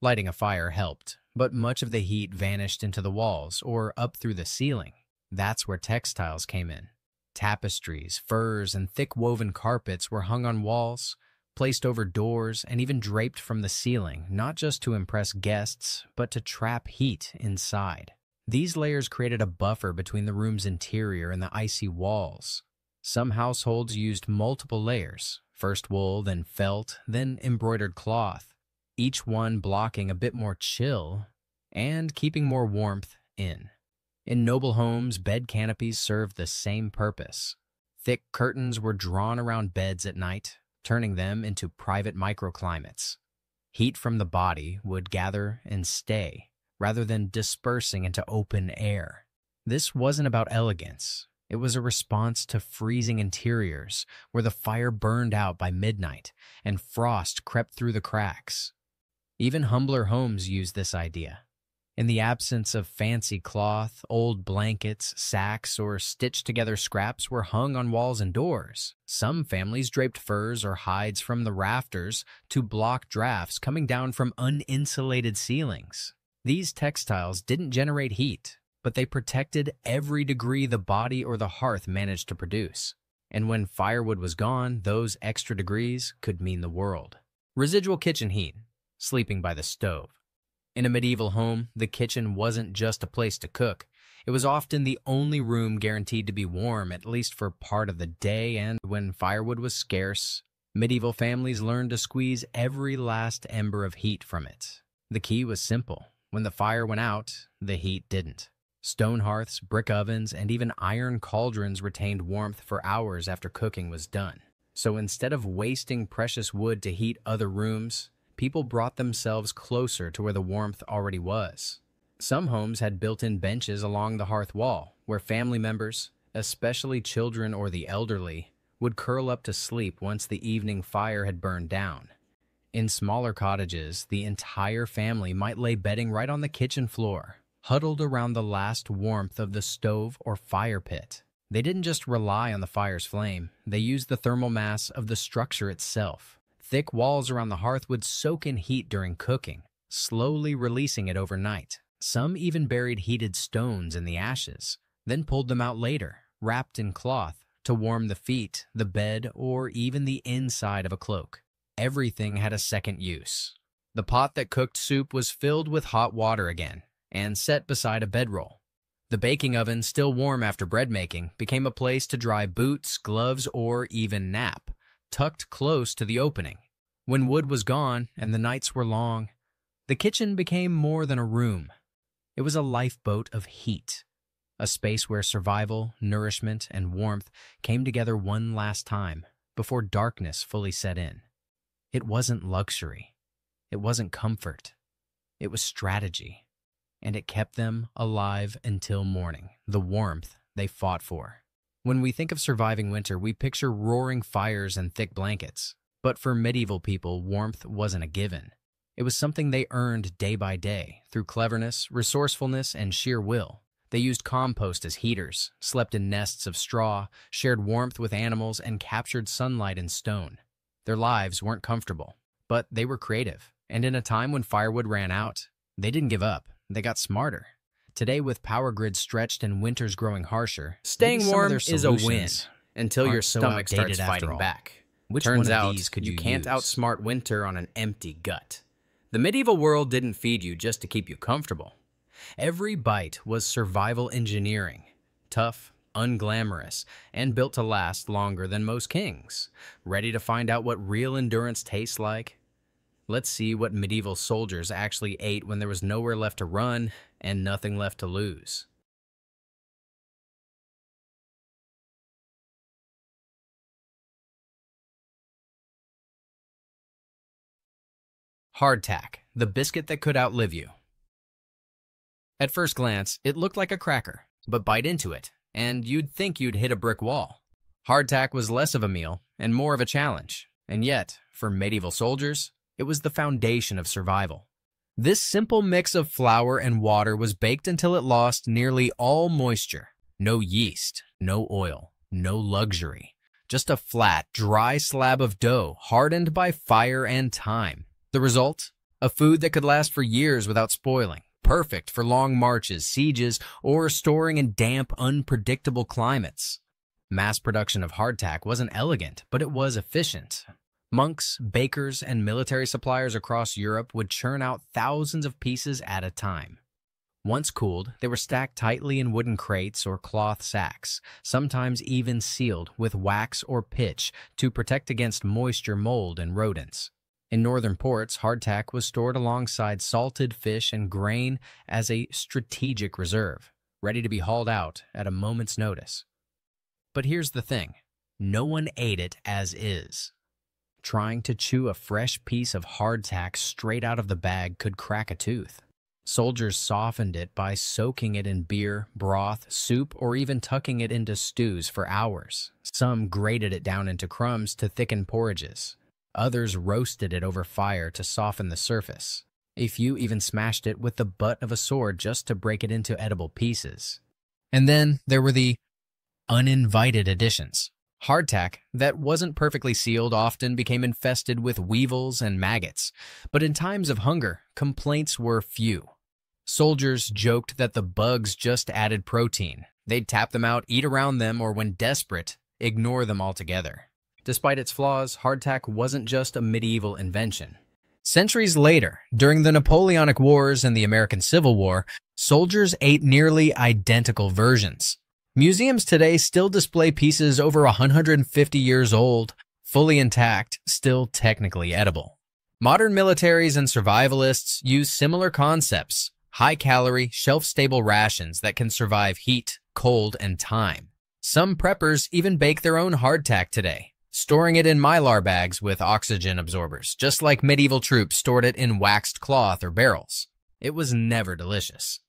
Lighting a fire helped, but much of the heat vanished into the walls or up through the ceiling. That's where textiles came in. Tapestries, furs, and thick woven carpets were hung on walls, placed over doors, and even draped from the ceiling, not just to impress guests, but to trap heat inside. These layers created a buffer between the room's interior and the icy walls. Some households used multiple layers, first wool, then felt, then embroidered cloth, each one blocking a bit more chill and keeping more warmth in. In noble homes, bed canopies served the same purpose. Thick curtains were drawn around beds at night, turning them into private microclimates. Heat from the body would gather and stay, rather than dispersing into open air. This wasn't about elegance. It was a response to freezing interiors, where the fire burned out by midnight and frost crept through the cracks. Even humbler homes used this idea. In the absence of fancy cloth, old blankets, sacks, or stitched-together scraps were hung on walls and doors. Some families draped furs or hides from the rafters to block drafts coming down from uninsulated ceilings. These textiles didn't generate heat, but they protected every degree the body or the hearth managed to produce. And when firewood was gone, those extra degrees could mean the world. Residual kitchen heat, sleeping by the stove. In a medieval home, the kitchen wasn't just a place to cook. It was often the only room guaranteed to be warm, at least for part of the day, and when firewood was scarce, medieval families learned to squeeze every last ember of heat from it. The key was simple. When the fire went out, the heat didn't. Stone hearths, brick ovens, and even iron cauldrons retained warmth for hours after cooking was done. So instead of wasting precious wood to heat other rooms, people brought themselves closer to where the warmth already was. Some homes had built-in benches along the hearth wall, where family members, especially children or the elderly, would curl up to sleep once the evening fire had burned down. In smaller cottages, the entire family might lay bedding right on the kitchen floor, huddled around the last warmth of the stove or fire pit. They didn't just rely on the fire's flame, they used the thermal mass of the structure itself. Thick walls around the hearth would soak in heat during cooking, slowly releasing it overnight. Some even buried heated stones in the ashes, then pulled them out later, wrapped in cloth, to warm the feet, the bed, or even the inside of a cloak. Everything had a second use. The pot that cooked soup was filled with hot water again, and set beside a bedroll. The baking oven, still warm after bread making, became a place to dry boots, gloves, or even nap, tucked close to the opening. When wood was gone and the nights were long, the kitchen became more than a room. It was a lifeboat of heat, a space where survival, nourishment, and warmth came together one last time before darkness fully set in. It wasn't luxury. It wasn't comfort. It was strategy. and it kept them alive until morning, the warmth they fought for. When we think of surviving winter, we picture roaring fires and thick blankets. But for medieval people, warmth wasn't a given. It was something they earned day by day through cleverness, resourcefulness, and sheer will. They used compost as heaters, slept in nests of straw, shared warmth with animals, and captured sunlight in stone. Their lives weren't comfortable, but they were creative. And in a time when firewood ran out, they didn't give up. They got smarter. Today, with power grids stretched and winters growing harsher, staying warm is a win until your stomach starts fighting back. Turns out you can't outsmart winter on an empty gut. The medieval world didn't feed you just to keep you comfortable. Every bite was survival engineering, tough, unglamorous, and built to last longer than most kings. Ready to find out what real endurance tastes like? Let's see what medieval soldiers actually ate when there was nowhere left to run and nothing left to lose. Hardtack, the biscuit that could outlive you. At first glance, it looked like a cracker, but bite into it, and you'd think you'd hit a brick wall. Hardtack was less of a meal and more of a challenge, and yet, for medieval soldiers, it was the foundation of survival. This simple mix of flour and water was baked until it lost nearly all moisture. No yeast, no oil, no luxury. Just a flat, dry slab of dough hardened by fire and time. The result? A food that could last for years without spoiling. Perfect for long marches, sieges, or storing in damp, unpredictable climates. Mass production of hardtack wasn't elegant, but it was efficient. Monks, bakers, and military suppliers across Europe would churn out thousands of pieces at a time. Once cooled, they were stacked tightly in wooden crates or cloth sacks, sometimes even sealed with wax or pitch to protect against moisture, mold, and rodents. In northern ports, hardtack was stored alongside salted fish and grain as a strategic reserve, ready to be hauled out at a moment's notice. But here's the thing, no one ate it as is. Trying to chew a fresh piece of hardtack straight out of the bag could crack a tooth. Soldiers softened it by soaking it in beer, broth, soup, or even tucking it into stews for hours. Some grated it down into crumbs to thicken porridges. Others roasted it over fire to soften the surface. A few even smashed it with the butt of a sword just to break it into edible pieces. And then there were the uninvited additions. Hardtack that wasn't perfectly sealed often became infested with weevils and maggots, but in times of hunger, complaints were few. Soldiers joked that the bugs just added protein. They'd tap them out, eat around them, or when desperate, ignore them altogether. Despite its flaws, hardtack wasn't just a medieval invention. Centuries later, during the Napoleonic Wars and the American Civil War, soldiers ate nearly identical versions. Museums today still display pieces over 150 years old, fully intact, still technically edible. Modern militaries and survivalists use similar concepts, high-calorie, shelf-stable rations that can survive heat, cold, and time. Some preppers even bake their own hardtack today, storing it in mylar bags with oxygen absorbers, just like medieval troops stored it in waxed cloth or barrels. It was never delicious.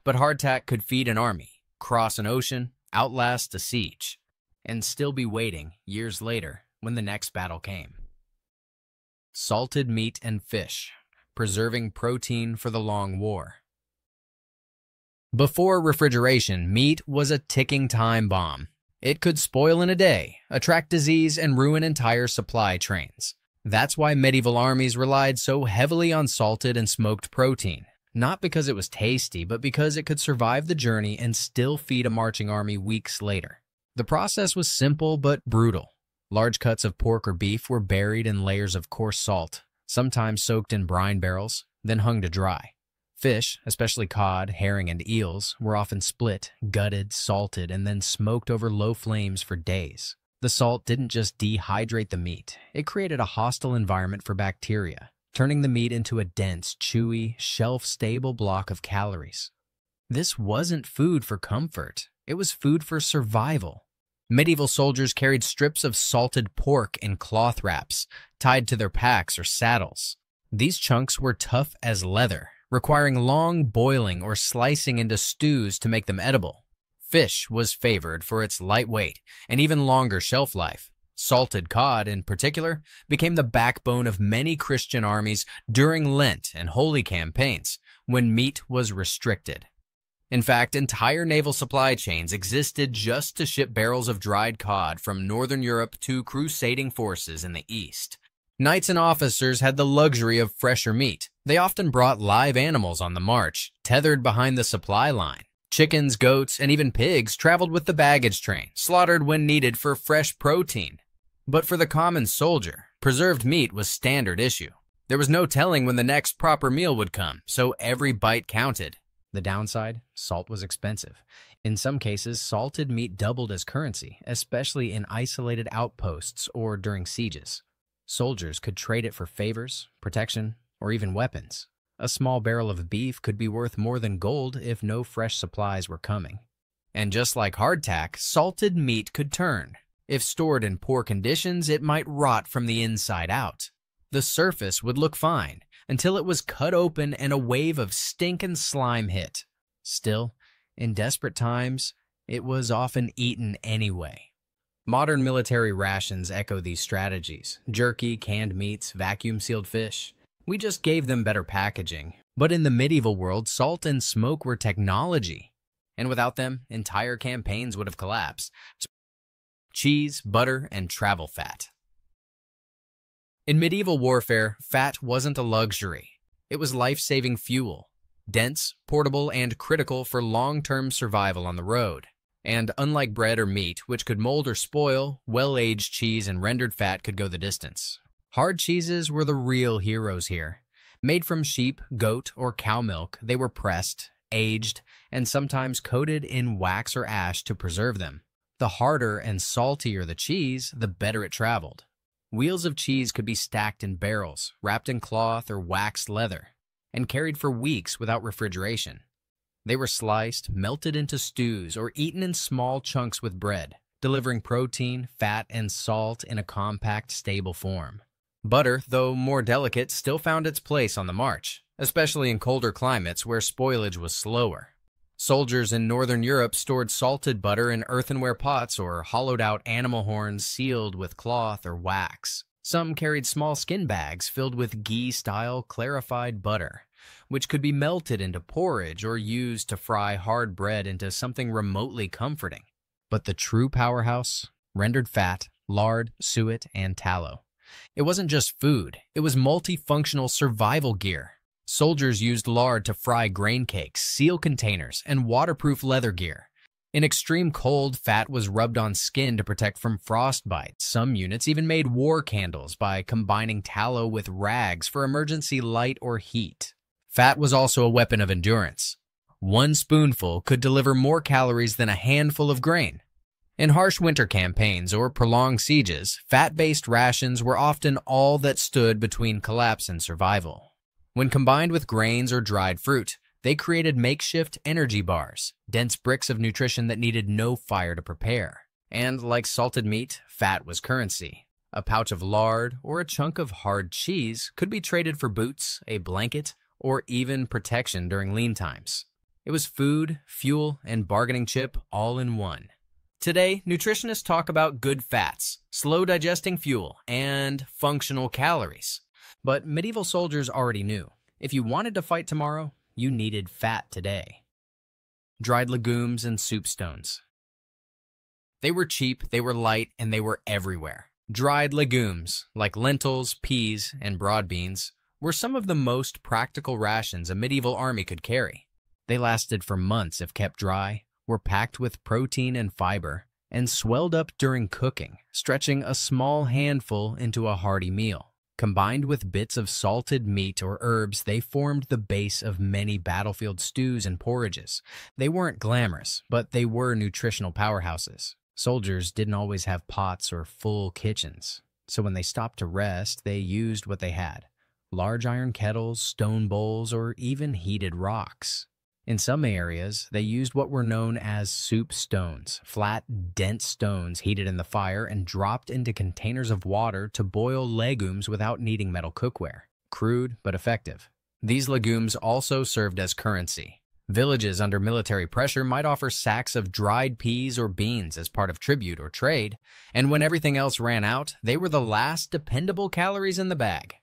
But hardtack could feed an army, cross an ocean, outlast a siege, and still be waiting years later when the next battle came. Salted meat and fish, preserving protein for the long war. Before refrigeration, meat was a ticking time bomb. It could spoil in a day, attract disease, and ruin entire supply trains. That's why medieval armies relied so heavily on salted and smoked protein. Not because it was tasty, but because it could survive the journey and still feed a marching army weeks later. The process was simple but brutal. Large cuts of pork or beef were buried in layers of coarse salt, sometimes soaked in brine barrels, then hung to dry. Fish, especially cod, herring, and eels, were often split, gutted, salted, and then smoked over low flames for days. The salt didn't just dehydrate the meat, it created a hostile environment for bacteria, turning the meat into a dense, chewy, shelf-stable block of calories. This wasn't food for comfort, it was food for survival. Medieval soldiers carried strips of salted pork in cloth wraps, tied to their packs or saddles. These chunks were tough as leather, requiring long boiling or slicing into stews to make them edible. Fish was favored for its light weight and even longer shelf life. Salted cod, in particular, became the backbone of many Christian armies during Lent and holy campaigns, when meat was restricted. In fact, entire naval supply chains existed just to ship barrels of dried cod from Northern Europe to crusading forces in the East. Knights and officers had the luxury of fresher meat. They often brought live animals on the march, tethered behind the supply line. Chickens, goats, and even pigs traveled with the baggage train, slaughtered when needed for fresh protein. But for the common soldier, preserved meat was standard issue. There was no telling when the next proper meal would come, so every bite counted. The downside? Salt was expensive. In some cases, salted meat doubled as currency, especially in isolated outposts or during sieges. Soldiers could trade it for favors, protection, or even weapons. A small barrel of beef could be worth more than gold if no fresh supplies were coming. And just like hardtack, salted meat could turn. If stored in poor conditions, it might rot from the inside out. The surface would look fine until it was cut open and a wave of stink and slime hit. Still, in desperate times, it was often eaten anyway. Modern military rations echo these strategies: jerky, canned meats, vacuum-sealed fish. We just gave them better packaging. But in the medieval world, salt and smoke were technology. And without them, entire campaigns would have collapsed. Cheese, butter, and travel fat. In medieval warfare, fat wasn't a luxury. It was life-saving fuel, dense, portable, and critical for long-term survival on the road. And unlike bread or meat, which could mold or spoil, well-aged cheese and rendered fat could go the distance. Hard cheeses were the real heroes here. Made from sheep, goat, or cow milk, they were pressed, aged, and sometimes coated in wax or ash to preserve them. The harder and saltier the cheese, the better it traveled. Wheels of cheese could be stacked in barrels, wrapped in cloth or waxed leather, and carried for weeks without refrigeration. They were sliced, melted into stews, or eaten in small chunks with bread, delivering protein, fat, and salt in a compact, stable form. Butter, though more delicate, still found its place on the march, especially in colder climates where spoilage was slower. Soldiers in Northern Europe stored salted butter in earthenware pots or hollowed-out animal horns sealed with cloth or wax. Some carried small skin bags filled with ghee-style clarified butter, which could be melted into porridge or used to fry hard bread into something remotely comforting. But the true powerhouse? Rendered fat, lard, suet, and tallow. It wasn't just food, it was multifunctional survival gear. Soldiers used lard to fry grain cakes, seal containers, and waterproof leather gear. In extreme cold, fat was rubbed on skin to protect from frostbite. Some units even made war candles by combining tallow with rags for emergency light or heat. Fat was also a weapon of endurance. One spoonful could deliver more calories than a handful of grain. In harsh winter campaigns or prolonged sieges, fat-based rations were often all that stood between collapse and survival. When combined with grains or dried fruit, they created makeshift energy bars, dense bricks of nutrition that needed no fire to prepare. And like salted meat, fat was currency. A pouch of lard or a chunk of hard cheese could be traded for boots, a blanket, or even protection during lean times. It was food, fuel, and bargaining chip all in one. Today, nutritionists talk about good fats, slow digesting fuel, and functional calories. But medieval soldiers already knew, if you wanted to fight tomorrow, you needed fat today. Dried legumes and soup stones. They were cheap, they were light, and they were everywhere. Dried legumes, like lentils, peas, and broad beans, were some of the most practical rations a medieval army could carry. They lasted for months if kept dry, were packed with protein and fiber, and swelled up during cooking, stretching a small handful into a hearty meal. Combined with bits of salted meat or herbs, they formed the base of many battlefield stews and porridges. They weren't glamorous, but they were nutritional powerhouses. Soldiers didn't always have pots or full kitchens, so when they stopped to rest, they used what they had: large iron kettles, stone bowls, or even heated rocks. In some areas, they used what were known as soup stones, flat, dense stones heated in the fire and dropped into containers of water to boil legumes without needing metal cookware. Crude, but effective. These legumes also served as currency. Villages under military pressure might offer sacks of dried peas or beans as part of tribute or trade, and when everything else ran out, they were the last dependable calories in the bag.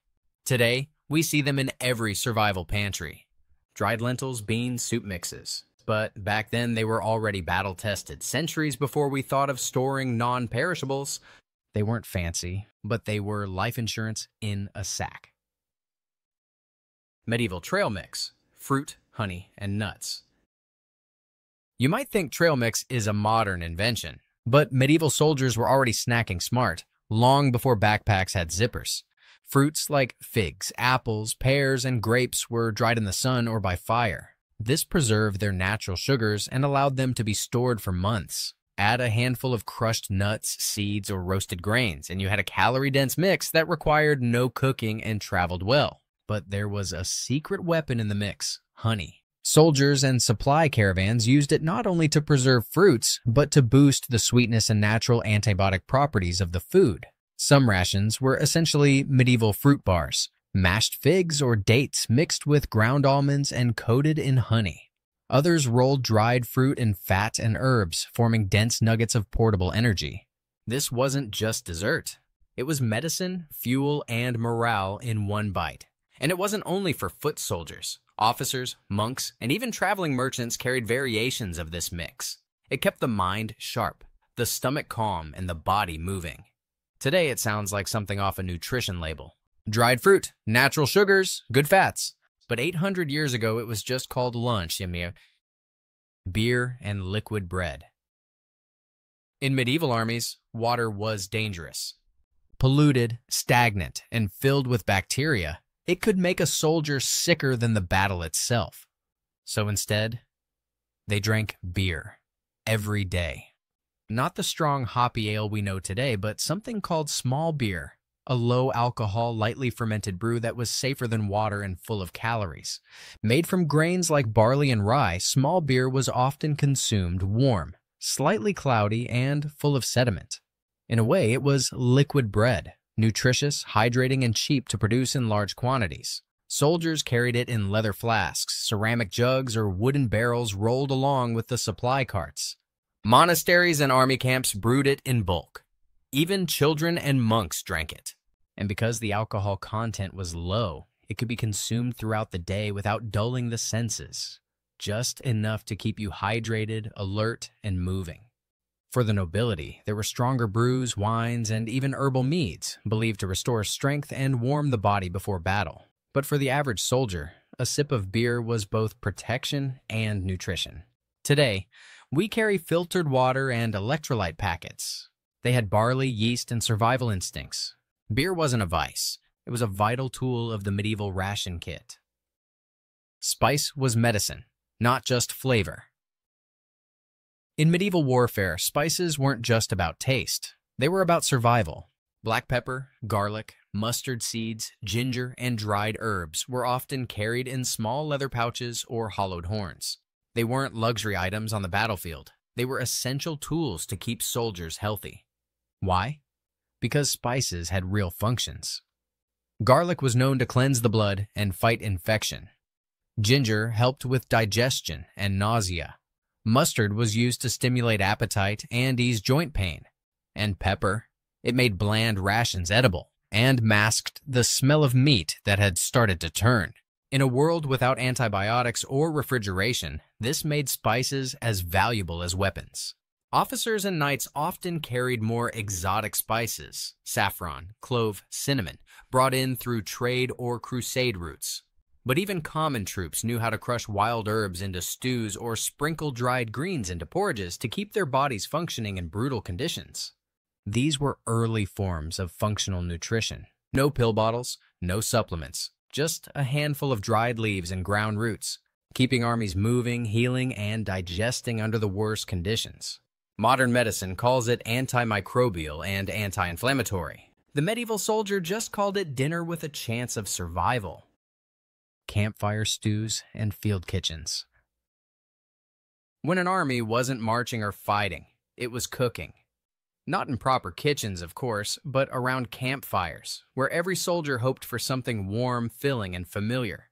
Today, we see them in every survival pantry. Dried lentils, beans, soup mixes. But back then, they were already battle-tested, centuries before we thought of storing non-perishables. They weren't fancy, but they were life insurance in a sack. Medieval trail mix: fruit, honey, and nuts. You might think trail mix is a modern invention, but medieval soldiers were already snacking smart, long before backpacks had zippers. Fruits like figs, apples, pears, and grapes were dried in the sun or by fire. This preserved their natural sugars and allowed them to be stored for months. Add a handful of crushed nuts, seeds, or roasted grains, and you had a calorie-dense mix that required no cooking and traveled well. But there was a secret weapon in the mix: honey. Soldiers and supply caravans used it not only to preserve fruits, but to boost the sweetness and natural antibiotic properties of the food. Some rations were essentially medieval fruit bars, mashed figs or dates mixed with ground almonds and coated in honey. Others rolled dried fruit in fat and herbs, forming dense nuggets of portable energy. This wasn't just dessert. It was medicine, fuel, and morale in one bite. And it wasn't only for foot soldiers. Officers, monks, and even traveling merchants carried variations of this mix. It kept the mind sharp, the stomach calm, and the body moving. Today it sounds like something off a nutrition label. Dried fruit, natural sugars, good fats. But 800 years ago it was just called lunch, beer and liquid bread. In medieval armies, water was dangerous. Polluted, stagnant, and filled with bacteria, it could make a soldier sicker than the battle itself. So instead, they drank beer every day. Not the strong hoppy ale we know today, but something called small beer, a low-alcohol, lightly fermented brew that was safer than water and full of calories. Made from grains like barley and rye, small beer was often consumed warm, slightly cloudy, and full of sediment. In a way, it was liquid bread, nutritious, hydrating, and cheap to produce in large quantities. Soldiers carried it in leather flasks, ceramic jugs, or wooden barrels rolled along with the supply carts. Monasteries and army camps brewed it in bulk. Even children and monks drank it. And because the alcohol content was low, it could be consumed throughout the day without dulling the senses, just enough to keep you hydrated, alert, and moving. For the nobility, there were stronger brews, wines, and even herbal meads, believed to restore strength and warm the body before battle. But for the average soldier, a sip of beer was both protection and nutrition. Today, we carry filtered water and electrolyte packets. They had barley, yeast, and survival instincts. Beer wasn't a vice. It was a vital tool of the medieval ration kit. Spice was medicine, not just flavor. In medieval warfare, spices weren't just about taste. They were about survival. Black pepper, garlic, mustard seeds, ginger, and dried herbs were often carried in small leather pouches or hollowed horns. They weren't luxury items on the battlefield. They were essential tools to keep soldiers healthy. Why? Because spices had real functions. Garlic was known to cleanse the blood and fight infection. Ginger helped with digestion and nausea. Mustard was used to stimulate appetite and ease joint pain. And pepper, it made bland rations edible and masked the smell of meat that had started to turn. In a world without antibiotics or refrigeration, this made spices as valuable as weapons. Officers and knights often carried more exotic spices, saffron, clove, cinnamon, brought in through trade or crusade routes. But even common troops knew how to crush wild herbs into stews or sprinkle dried greens into porridges to keep their bodies functioning in brutal conditions. These were early forms of functional nutrition. No pill bottles, no supplements, just a handful of dried leaves and ground roots, keeping armies moving, healing, and digesting under the worst conditions. Modern medicine calls it antimicrobial and anti-inflammatory. The medieval soldier just called it dinner with a chance of survival. Campfire stews and field kitchens. When an army wasn't marching or fighting, it was cooking. Not in proper kitchens, of course, but around campfires, where every soldier hoped for something warm, filling, and familiar.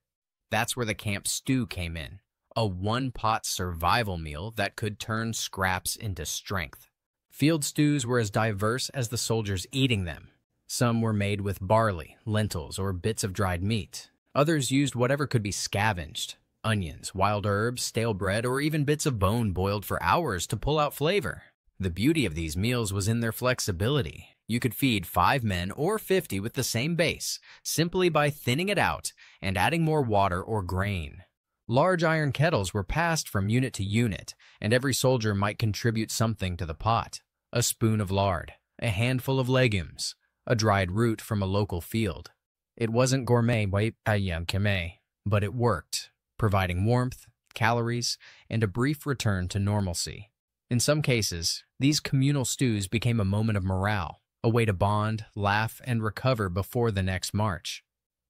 That's where the camp stew came in, a one-pot survival meal that could turn scraps into strength. Field stews were as diverse as the soldiers eating them. Some were made with barley, lentils, or bits of dried meat. Others used whatever could be scavenged: onions, wild herbs, stale bread, or even bits of bone boiled for hours to pull out flavor. The beauty of these meals was in their flexibility. You could feed 5 men or 50 with the same base, simply by thinning it out and adding more water or grain. Large iron kettles were passed from unit to unit, and every soldier might contribute something to the pot: a spoon of lard, a handful of legumes, a dried root from a local field. It wasn't gourmet, but it worked, providing warmth, calories, and a brief return to normalcy. In some cases, these communal stews became a moment of morale, a way to bond, laugh, and recover before the next march.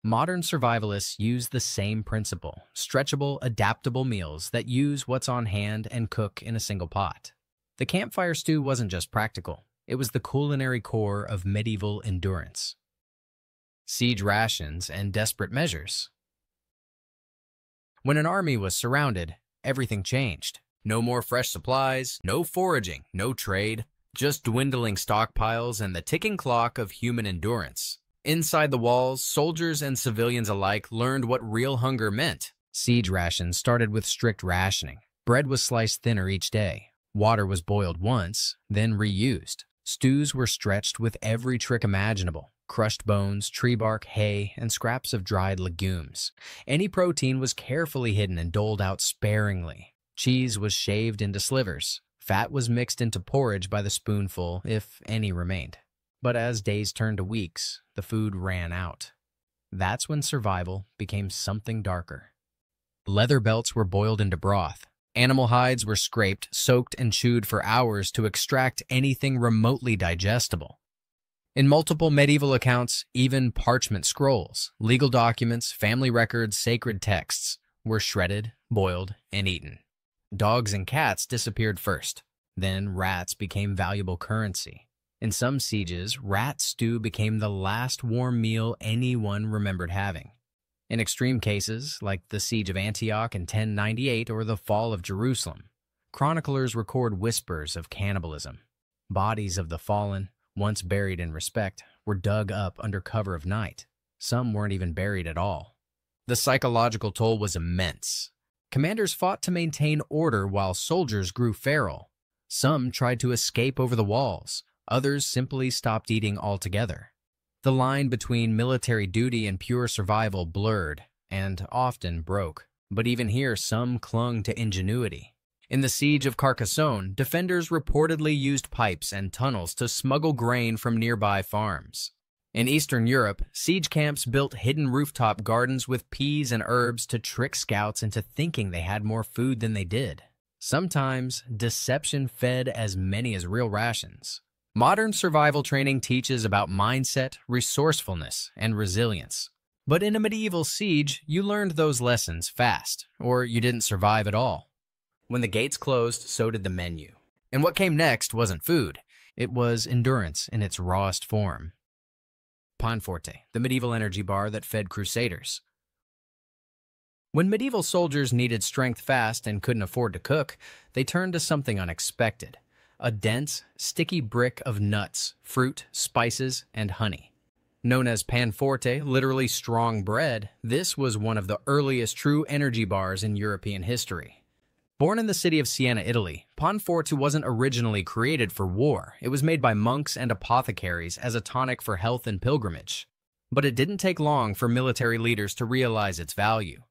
Modern survivalists use the same principle: stretchable, adaptable meals that use what's on hand and cook in a single pot. The campfire stew wasn't just practical, it was the culinary core of medieval endurance. Siege rations and desperate measures. When an army was surrounded, everything changed. No more fresh supplies, no foraging, no trade, just dwindling stockpiles and the ticking clock of human endurance. Inside the walls, soldiers and civilians alike learned what real hunger meant. Siege rations started with strict rationing. Bread was sliced thinner each day. Water was boiled once, then reused. Stews were stretched with every trick imaginable: crushed bones, tree bark, hay, and scraps of dried legumes. Any protein was carefully hidden and doled out sparingly. Cheese was shaved into slivers. Fat was mixed into porridge by the spoonful, if any remained. But as days turned to weeks, the food ran out. That's when survival became something darker. Leather belts were boiled into broth. Animal hides were scraped, soaked, and chewed for hours to extract anything remotely digestible. In multiple medieval accounts, even parchment scrolls, legal documents, family records, sacred texts were shredded, boiled, and eaten. Dogs and cats disappeared first. Then rats became valuable currency. In some sieges, rat stew became the last warm meal anyone remembered having. In extreme cases, like the Siege of Antioch in 1098 or the Fall of Jerusalem, chroniclers record whispers of cannibalism. Bodies of the fallen, once buried in respect, were dug up under cover of night. Some weren't even buried at all. The psychological toll was immense. Commanders fought to maintain order while soldiers grew feral. Some tried to escape over the walls. Others simply stopped eating altogether. The line between military duty and pure survival blurred and often broke. But even here, some clung to ingenuity. In the siege of Carcassonne, defenders reportedly used pipes and tunnels to smuggle grain from nearby farms. In Eastern Europe, siege camps built hidden rooftop gardens with peas and herbs to trick scouts into thinking they had more food than they did. Sometimes, deception fed as many as real rations. Modern survival training teaches about mindset, resourcefulness, and resilience. But in a medieval siege, you learned those lessons fast, or you didn't survive at all. When the gates closed, so did the menu. And what came next wasn't food. It was endurance in its rawest form. Panforte, the medieval energy bar that fed crusaders. When medieval soldiers needed strength fast and couldn't afford to cook, they turned to something unexpected: a dense, sticky brick of nuts, fruit, spices, and honey. Known as panforte, literally strong bread, this was one of the earliest true energy bars in European history. Born in the city of Siena, Italy, panforte wasn't originally created for war. It was made by monks and apothecaries as a tonic for health and pilgrimage. But it didn't take long for military leaders to realize its value.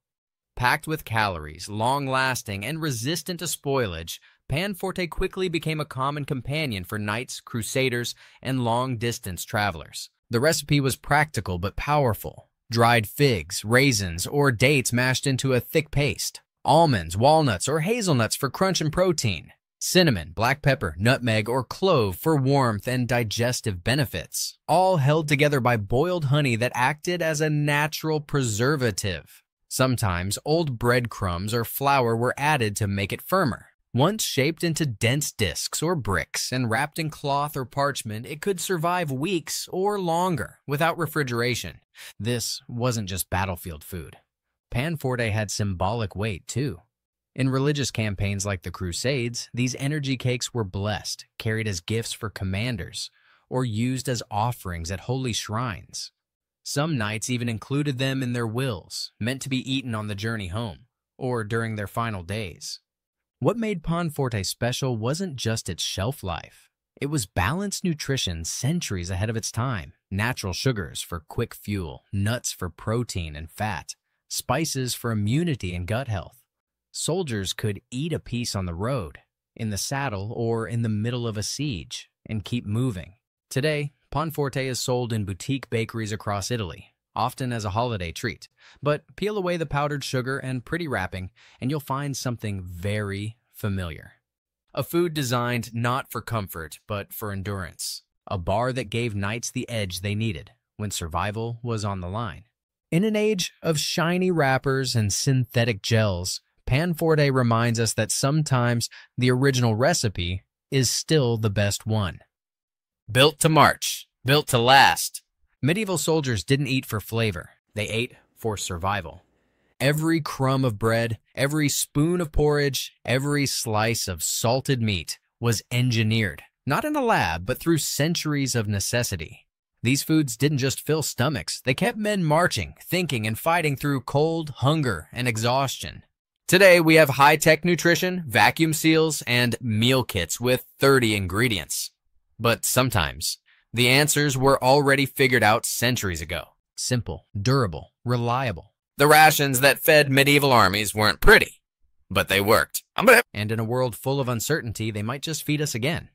Packed with calories, long-lasting, and resistant to spoilage, panforte quickly became a common companion for knights, crusaders, and long-distance travelers. The recipe was practical but powerful: dried figs, raisins, or dates mashed into a thick paste, almonds, walnuts, or hazelnuts for crunch and protein, cinnamon, black pepper, nutmeg, or clove for warmth and digestive benefits, all held together by boiled honey that acted as a natural preservative. Sometimes old breadcrumbs or flour were added to make it firmer. Once shaped into dense discs or bricks and wrapped in cloth or parchment, it could survive weeks or longer without refrigeration. This wasn't just battlefield food. Panforte had symbolic weight, too. In religious campaigns like the Crusades, these energy cakes were blessed, carried as gifts for commanders, or used as offerings at holy shrines. Some knights even included them in their wills, meant to be eaten on the journey home, or during their final days. What made Panforte special wasn't just its shelf life. It was balanced nutrition centuries ahead of its time. Natural sugars for quick fuel, nuts for protein and fat, spices for immunity and gut health. Soldiers could eat a piece on the road, in the saddle, or in the middle of a siege, and keep moving. Today, Panforte is sold in boutique bakeries across Italy, often as a holiday treat. But peel away the powdered sugar and pretty wrapping, and you'll find something very familiar. A food designed not for comfort, but for endurance. A bar that gave knights the edge they needed when survival was on the line. In an age of shiny wrappers and synthetic gels, Panforte reminds us that sometimes the original recipe is still the best one. Built to march, built to last. Medieval soldiers didn't eat for flavor. They ate for survival. Every crumb of bread, every spoon of porridge, every slice of salted meat was engineered, not in a lab, but through centuries of necessity. These foods didn't just fill stomachs. They kept men marching, thinking, and fighting through cold, hunger, and exhaustion. Today, we have high-tech nutrition, vacuum seals, and meal kits with 30 ingredients. But sometimes, the answers were already figured out centuries ago. Simple, durable, reliable. The rations that fed medieval armies weren't pretty, but they worked. And in a world full of uncertainty, they might just feed us again.